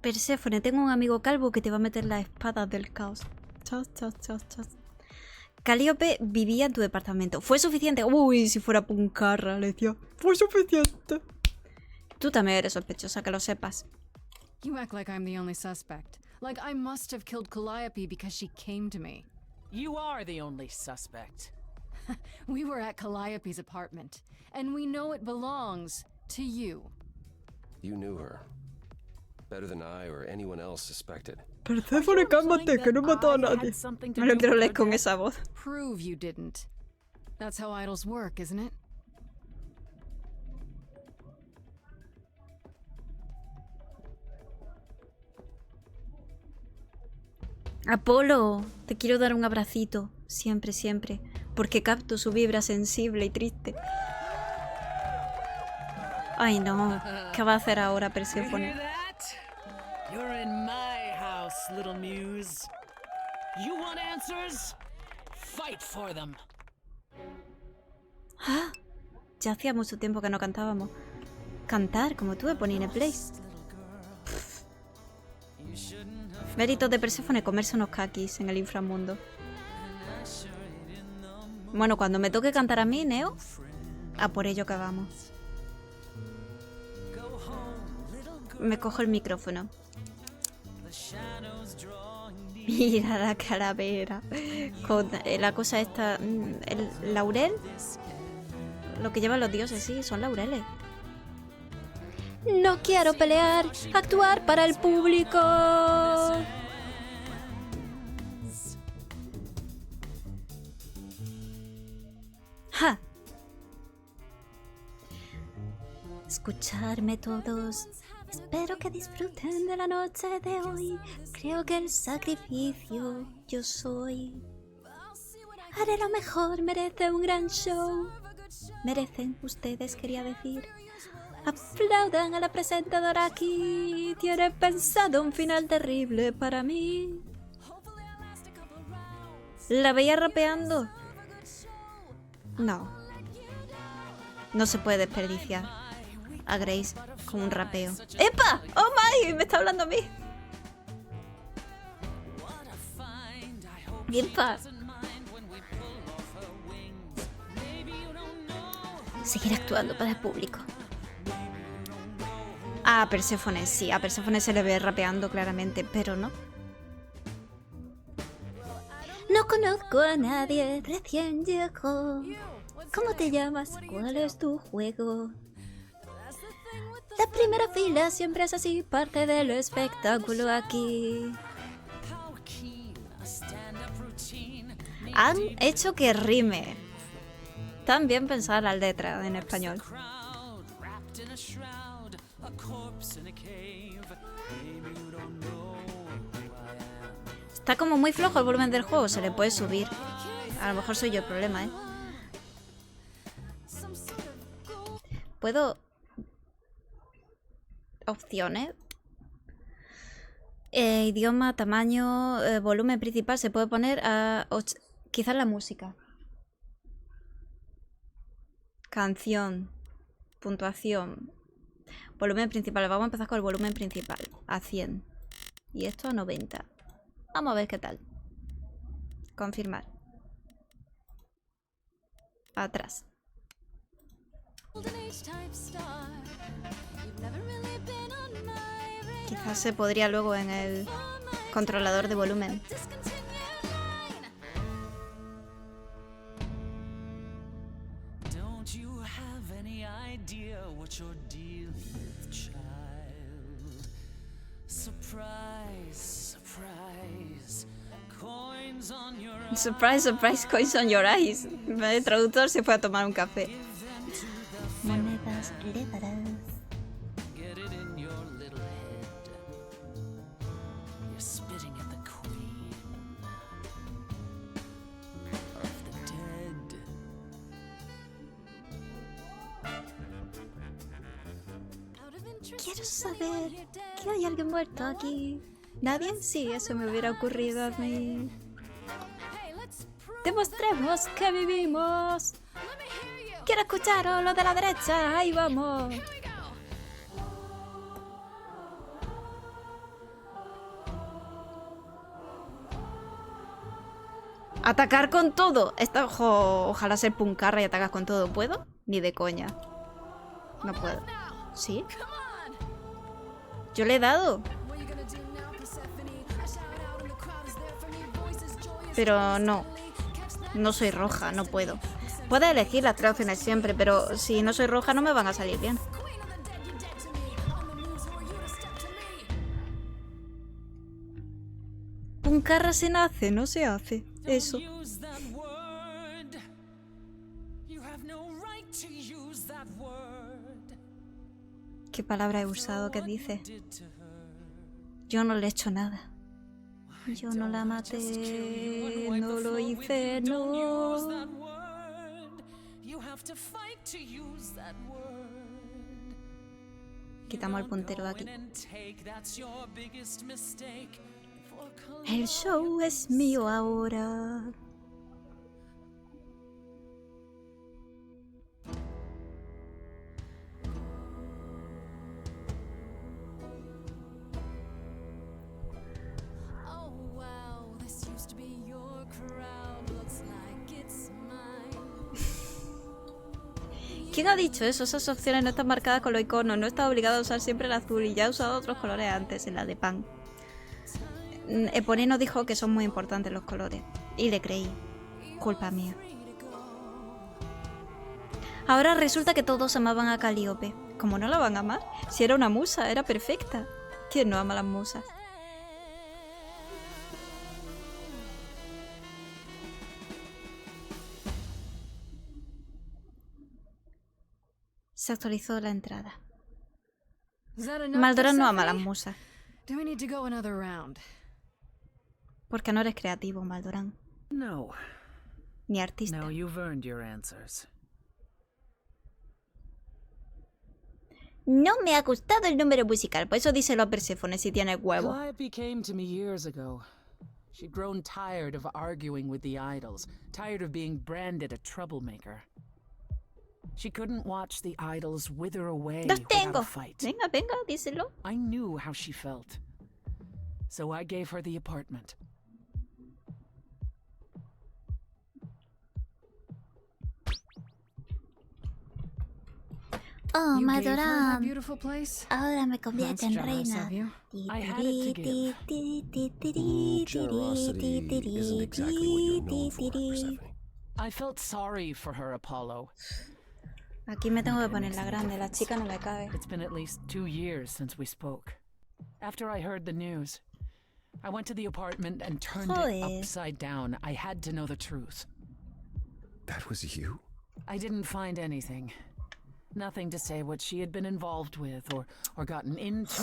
Perséfone, tengo un amigo calvo que te va a meter las espadas del caos. Chas, chas, chas, chas. Calliope vivía en tu departamento. ¿Fue suficiente? Uy, si fuera puncarra, le decía. Fue suficiente. Tú también eres sospechosa, que lo sepas. You act like I'm the only suspect. Like I must have killed Calliope because she came to me. You are the only suspect. We were at Calliope's apartment, and we know it belongs to you. You knew her. Better than I or anyone else suspected. Perséfone, cálmate, que no mató a nadie. No lo quiero leer con esa voz. Prove you didn't. That's how idols work, isn't it? Apolo, te quiero dar un abracito. Siempre, siempre. Porque capto su vibra sensible y triste. Ay, no. ¿Qué va a hacer ahora Perséfone? You're in my house, little muse. You want answers? Fight for them. Ah, ya hacía mucho tiempo que no cantábamos. Cantar como tú, Eponineplays. Méritos de Perséfone comerse unos kakis en el inframundo. Bueno, cuando me toque cantar a mí, Neo, a por ello que vamos. Me cojo el micrófono. Mira la calavera. Con la cosa esta... El laurel. Lo que llevan los dioses, sí, son laureles. No quiero pelear, actuar para el público. ¡Ja! Escucharme todos. Espero que disfruten de la noche de hoy. Creo que el sacrificio yo soy. Haré lo mejor, merece un gran show. Merecen ustedes, quería decir. Aplaudan a la presentadora aquí. Tiene pensado un final terrible para mí. ¿La veía rapeando? No. No se puede desperdiciar a Grace con un rapeo. ¡Epa! ¡Oh my! Me está hablando a mí. ¡Epa! Seguir actuando para el público. A Perséfone, sí, a Perséfone se le ve rapeando claramente, pero no. No conozco a nadie, recién llegó. ¿Cómo te llamas? ¿Cuál es tu juego? La primera fila siempre es así, parte del espectáculo aquí. Han hecho que rime. Tan bien pensadas las letras en español. Está como muy flojo el volumen del juego, se le puede subir. A lo mejor soy yo el problema, ¿eh? ¿Puedo...? Opciones. Idioma, tamaño, volumen principal. Se puede poner a... Quizás la música. Canción. Puntuación. Volumen principal. Vamos a empezar con el volumen principal. A 100. Y esto a 90. Vamos a ver qué tal. Confirmar. Atrás. Quizás se podría luego en el controlador de volumen. Surprise, surprise, coins on your eyes. El traductor se fue a tomar un café. Monedas letras. Quiero saber que hay alguien muerto aquí. ¿Nadie? Sí, eso me hubiera ocurrido a mí. Demostremos que vivimos. Quiero escucharos lo de la derecha. Ahí vamos. Atacar con todo. Ojalá ser puncarra y atacar con todo. ¿Puedo? Ni de coña. No puedo. ¿Sí? Yo le he dado. Pero no. No soy roja, no puedo. Puedo elegir las 3 opciones siempre, pero si no soy roja no me van a salir bien. Puncarra se nace, no se hace. Eso. ¿Qué palabra he usado? ¿Qué dice? Yo no le he hecho nada. Yo no la maté, no lo hice, no. Quitamos el puntero de aquí. El show es mío ahora. ¿Quién ha dicho eso? Esas opciones no están marcadas con los iconos. No está obligado a usar siempre el azul y ya he usado otros colores antes en la de pan. Eponineplays dijo que son muy importantes los colores. Y le creí. Culpa mía. Ahora resulta que todos amaban a Calíope. ¿Cómo no la van a amar? Si era una musa, era perfecta. ¿Quién no ama a las musas? Se actualizó la entrada. Maldorán no ama a las musas. Porque no eres creativo, Maldorán. No. Ni artista. No, you've earned your answers. No me ha gustado el número musical, por eso díselo a Perséfone si tiene huevo. Calliope came to me years ago. She'd grown tired of arguing with the idols, tired of being branded a troublemaker. She couldn't watch the idols wither away without a fight. Venga, venga, díselo. I knew how she felt. So I gave her the apartment. Oh, Maldorán. Ahora me convierte en reina. I felt sorry for her, Apollo. Aquí me tengo que poner la grande, la chica no me cabe. It's been at least 2 years since we spoke. After I heard the news, I went to the apartment and turned it upside down. I had to know the truth. That was you? I didn't find anything. Nothing to say what she had been involved with or gotten into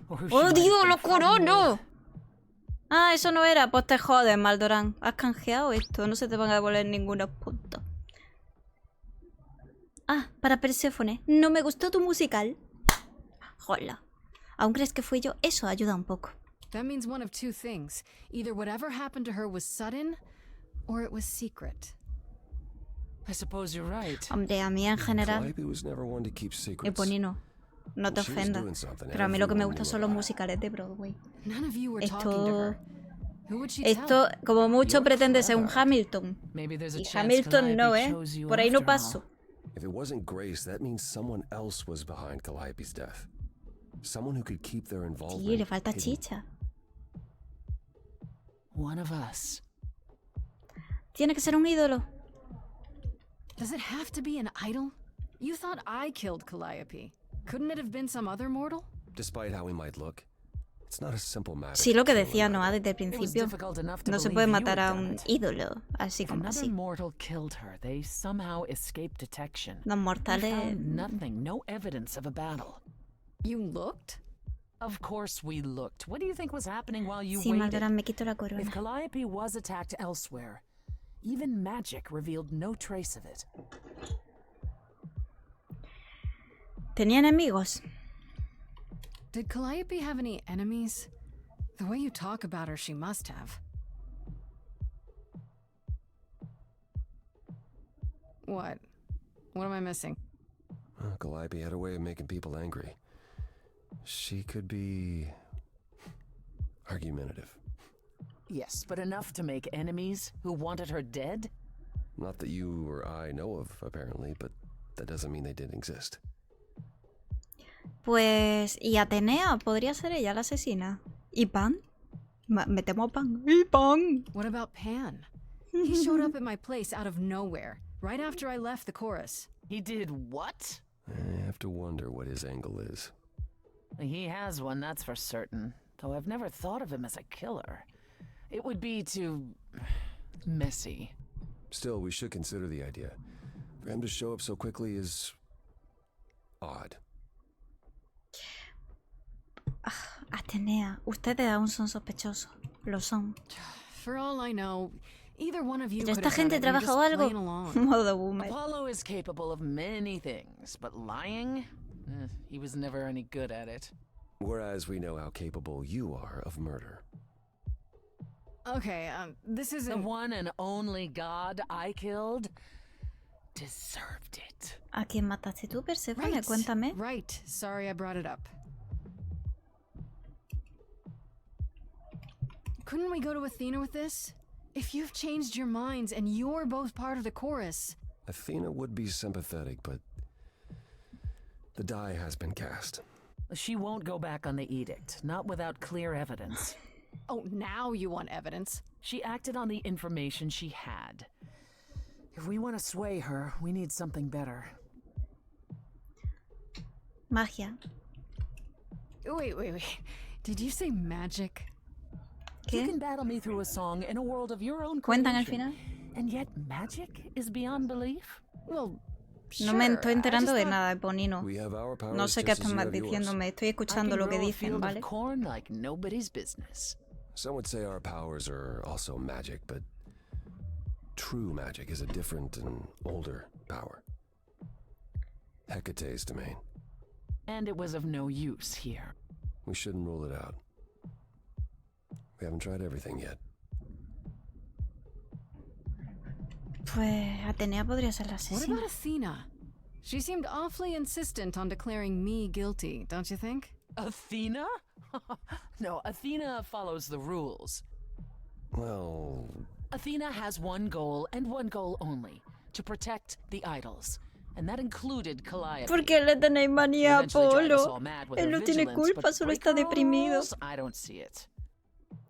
or who she ¡Oh, might Dios, have lo been flirting corono! with. Ah, eso no era. Pues te jodes, Maldorán. Has canjeado esto. No se te van a devolver ningunos puntos. Ah, para Perséfone. No me gustó tu musical. Jola. ¿Aún crees que fui yo? Eso ayuda un poco. That means one of two things. Either whatever happened to her was sudden, or it was secret. I suppose you're right. Hombre, a mí en general... Calliope was never one to keep secrets. Eponino, no te ofendas. Pero a mí lo que me gusta son los musicales de Broadway. None of you were talking to her. Who would she Esto, tell? como mucho, pretende ser un Hamilton. Maybe there's a Y chance Hamilton no, Calliope chose you Por ahí no after all. paso. If it wasn't Grace, that means someone else was behind Calliope's death. Someone who could keep their involvement Sí, le falta hidden. chicha. One of us. Tiene que ser un ídolo. Does it have to be an idol? You thought I killed Calliope. Couldn't it have been some other mortal? Despite how we might look, it's not a simple matter. Sí, lo que to kill decía an Noah idol. desde el It was principio. difficult enough to No se believe puede you matar had a done un it. ídolo, así If como another así. mortal killed her, they somehow escaped detection. Los We mortales... found nothing, no evidence of a battle. You looked? Of course we looked. What do you think was happening while you Sí, waited? Maldorán, me quito la If corona. Calliope was attacked elsewhere, even magic revealed no trace of it. ¿Tenía enemigos? Did Calliope have any enemies? The way you talk about her, she must have. What? What am I missing? Calliope had a way of making people angry. She could be argumentative. Yes, but enough to make enemies who wanted her dead? Not that you or I know of, apparently, but that doesn't mean they didn't exist. Pues... ¿Y Atenea? ¿Podría ser ella la asesina? ¿Y Pan? Me temo a Pan. ¿Y Pan? What about Pan? He showed up at my place out of nowhere, right after I left the chorus. He did what? I have to wonder what his angle is. He has one, that's for certain. Though I've never thought of him as a killer. It would be too... messy. Still, we should consider the idea. For him to show up so quickly is... odd. Atenea, ustedes aún son sospechosos. Lo son. For all I know, either one of you Pero could esta have gente done it. You're trabaja just o algo. playing along. Modo boomer. Apollo is capable of many things, but lying? He was never any good at it. Whereas we know how capable you are of murder. Okay, this isn't... The one and only god I killed deserved it. ¿A quién mataste tú, Perséfone? Cuéntame. Right. Sorry I brought it up. Couldn't we go to Athena with this? If you've changed your minds and you're both part of the chorus... Athena would be sympathetic, but... the die has been cast. She won't go back on the edict, not without clear evidence. Oh, now you want evidence. She acted on the information she had. If we want to sway her, we need something better. Magia. Wait. Did you say magic? You can battle me through a song in a world of your own ¿Cuentan al creation, final? and yet magic is beyond belief? Well, No me estoy enterando de thought- nada, Eponino. We have our powers No sé qué just as están you have diciendo, yours. me estoy I escuchando can lo que grow a dicen, field ¿vale? of corn like nobody's business. Some would say our powers are also magic, but true magic is a different and older power. Hecate's domain. And it was of no use here. We shouldn't rule it out. We haven't tried everything yet. Pues Atenea podría ser la What asesina. about Athena? She seemed awfully insistent on declaring me guilty, don't you think? Athena? No, Athena follows the rules. Well... Athena has one goal and one goal only, to protect the idols. And that included Calliope. ¿Por qué le tenéis manía a Eventually drive us Apolo? all mad with Él her no tiene vigilance, culpa, but solo break está her deprimido. rules? I don't see it.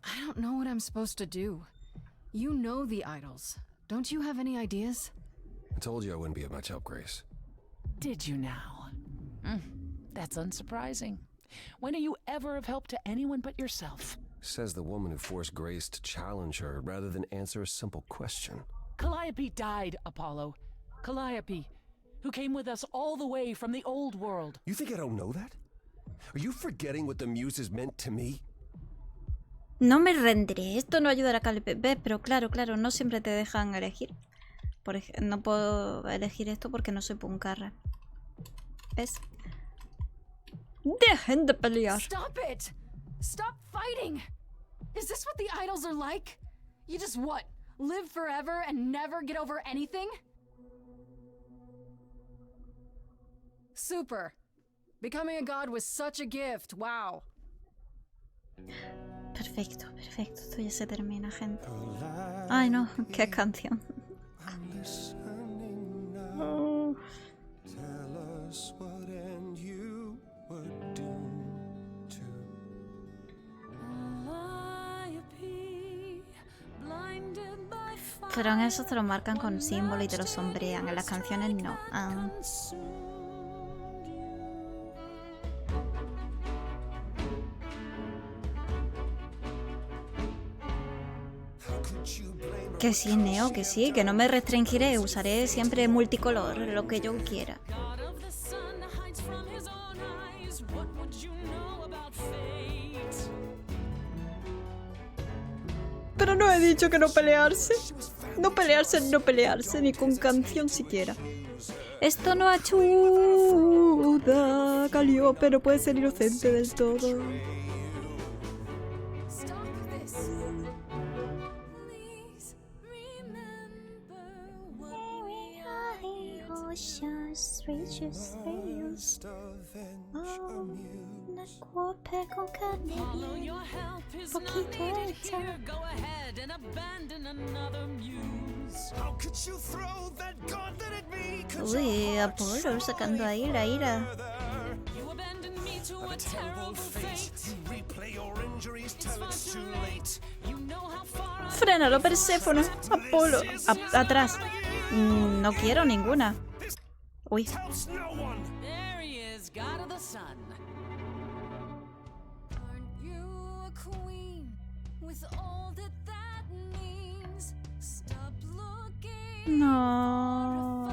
I don't know what I'm supposed to do. You know the idols. Don't you have any ideas? I told you I wouldn't be of much help, Grace. Did you now? That's unsurprising. When are you ever of help to anyone but yourself? Says the woman who forced Grace to challenge her rather than answer a simple question. Calliope died, Apollo. Calliope, who came with us all the way from the old world. You think I don't know that? Are you forgetting what the muses meant to me? No me rendiré. Esto no ayudará a Calliope. Ve, pero claro, no siempre te dejan elegir. No puedo elegir esto porque no soy puncarra. ¿Ves? Dejen de pelear. Stop it! Stop fighting! Is this what the idols are like? You just what? Live forever and never get over anything? Super. Becoming a god was such a gift. Wow. Perfecto. Esto ya se termina, gente. Ay, no. Qué canción. Oh. Pero en eso te lo marcan con símbolo y te lo sombrean. En las canciones no. Ah. Que sí, Neo, que sí, que no me restringiré. Usaré siempre multicolor, lo que yo quiera. Pero no he dicho que no pelearse. No pelearse, ni con canción siquiera. Esto no ayuda, Calliope no puede ser inocente del todo. Una copa con carne poquito hecha. Uy, Apolo sacando ahí la ira. Frénalo, Perséfone. Apolo. Atrás. No quiero ninguna. Uy. No.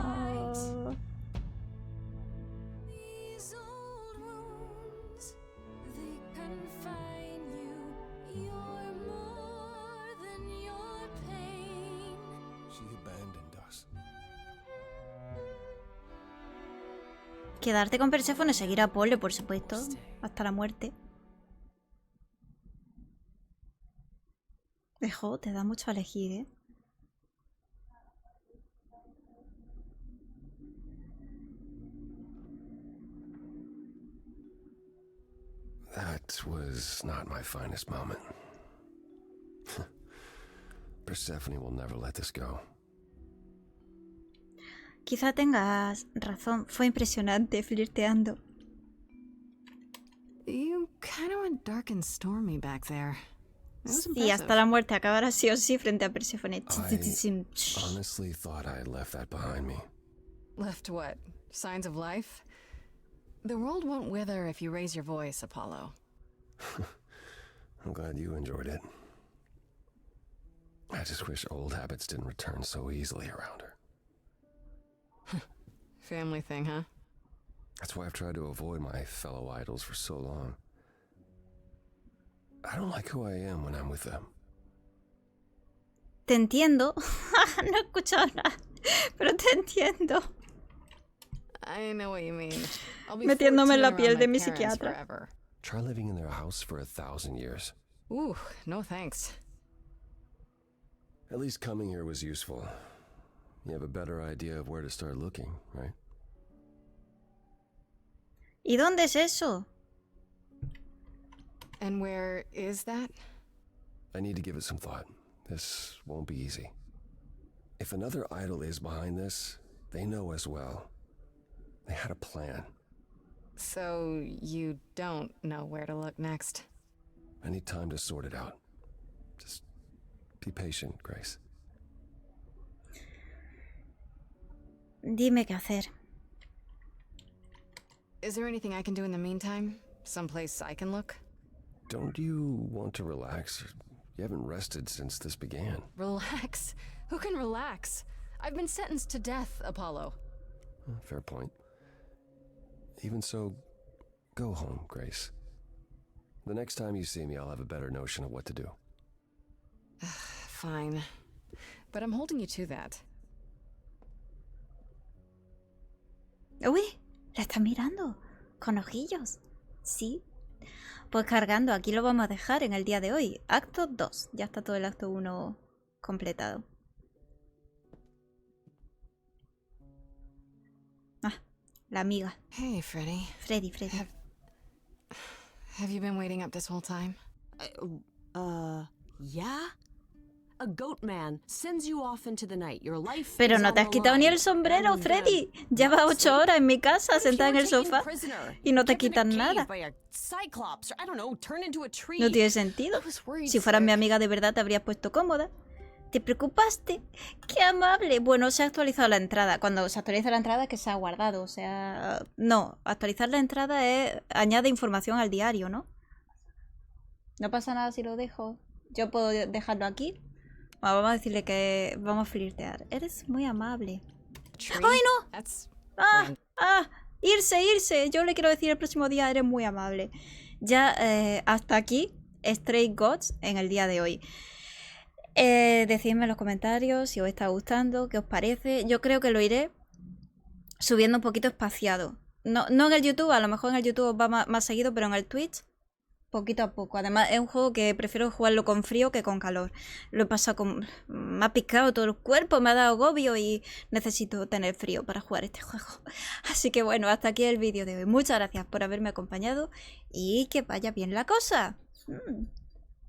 Quedarte con Perséfone, seguir a Apolo, por supuesto, hasta la muerte. Dejo, te da mucho a elegir, ¿eh? That was not my finest moment. Persephone will never let this go. Quizá tengas razón. Fue impresionante flirteando. You kind of went dark and stormy back there. Y hasta la muerte acabará sí o sí frente a Perséfone. I honestly thought I had left that behind me. Left what? Signs of life? The world won't wither if you raise your voice, Apollo. I'm glad you enjoyed it. I just wish old habits didn't return so easily around her. Family thing, huh? That's why I've tried to avoid my fellow idols for so long. I don't like who I am when I'm with them. Te entiendo. No he escuchado nada, pero te entiendo. I know what you mean. Metiéndome en la piel de mi psiquiatra. Try living in their house for 1,000 years. Ooh, no thanks. At least coming here was useful. You have a better idea of where to start looking, right? ¿Y dónde es eso? And where is that? I need to give it some thought. This won't be easy. If another idol is behind this, they know as well. They had a plan. So you don't know where to look next? I need time to sort it out. Just be patient, Grace. Dime qué hacer. Is there anything I can do in the meantime? Someplace I can look? don't you want to relax? You haven't rested since this began. Relax? Who can relax? I've been sentenced to death, Apollo. Fair point. Even so, go home, Grace. The next time you see me, I'll have a better notion of what to do. Fine. But I'm holding you to that. Uy, la está mirando. Con ojillos. Sí. Pues cargando, aquí lo vamos a dejar en el día de hoy. Acto 2. Ya está todo el acto 1 completado. Ah, la amiga. Hey, Freddy. Freddy. Have you been waiting up this whole time? Yeah? A goat man sends you off into the night. Your life Pero is no on te has the quitado ni line. el sombrero, And, Freddy. Llevas 8 horas en mi casa sentada en el sofá y no te quitas nada. No tiene sentido. Si fueras mi amiga de verdad te habrías puesto cómoda. ¿Te preocupaste? ¡Qué amable! Bueno, se ha actualizado la entrada. Cuando se actualiza la entrada es que se ha guardado. O sea, no. Actualizar la entrada es... añade información al diario, ¿no? No pasa nada si lo dejo. Yo puedo dejarlo aquí. Bueno, vamos a decirle que vamos a flirtear. Eres muy amable. ¡Ay, no! Irse. Yo le quiero decir el próximo día, eres muy amable. Ya hasta aquí, Stray Gods en el día de hoy. Decidme en los comentarios si os está gustando, qué os parece. Yo creo que lo iré subiendo un poquito espaciado. No en el YouTube, a lo mejor en el YouTube va más seguido, pero en el Twitch poquito a poco. Además es un juego que prefiero jugarlo con frío que con calor. Lo he pasado con... me ha picado todo el cuerpo, me ha dado agobio y necesito tener frío para jugar este juego. Así que bueno, hasta aquí el vídeo de hoy. Muchas gracias por haberme acompañado y que vaya bien la cosa.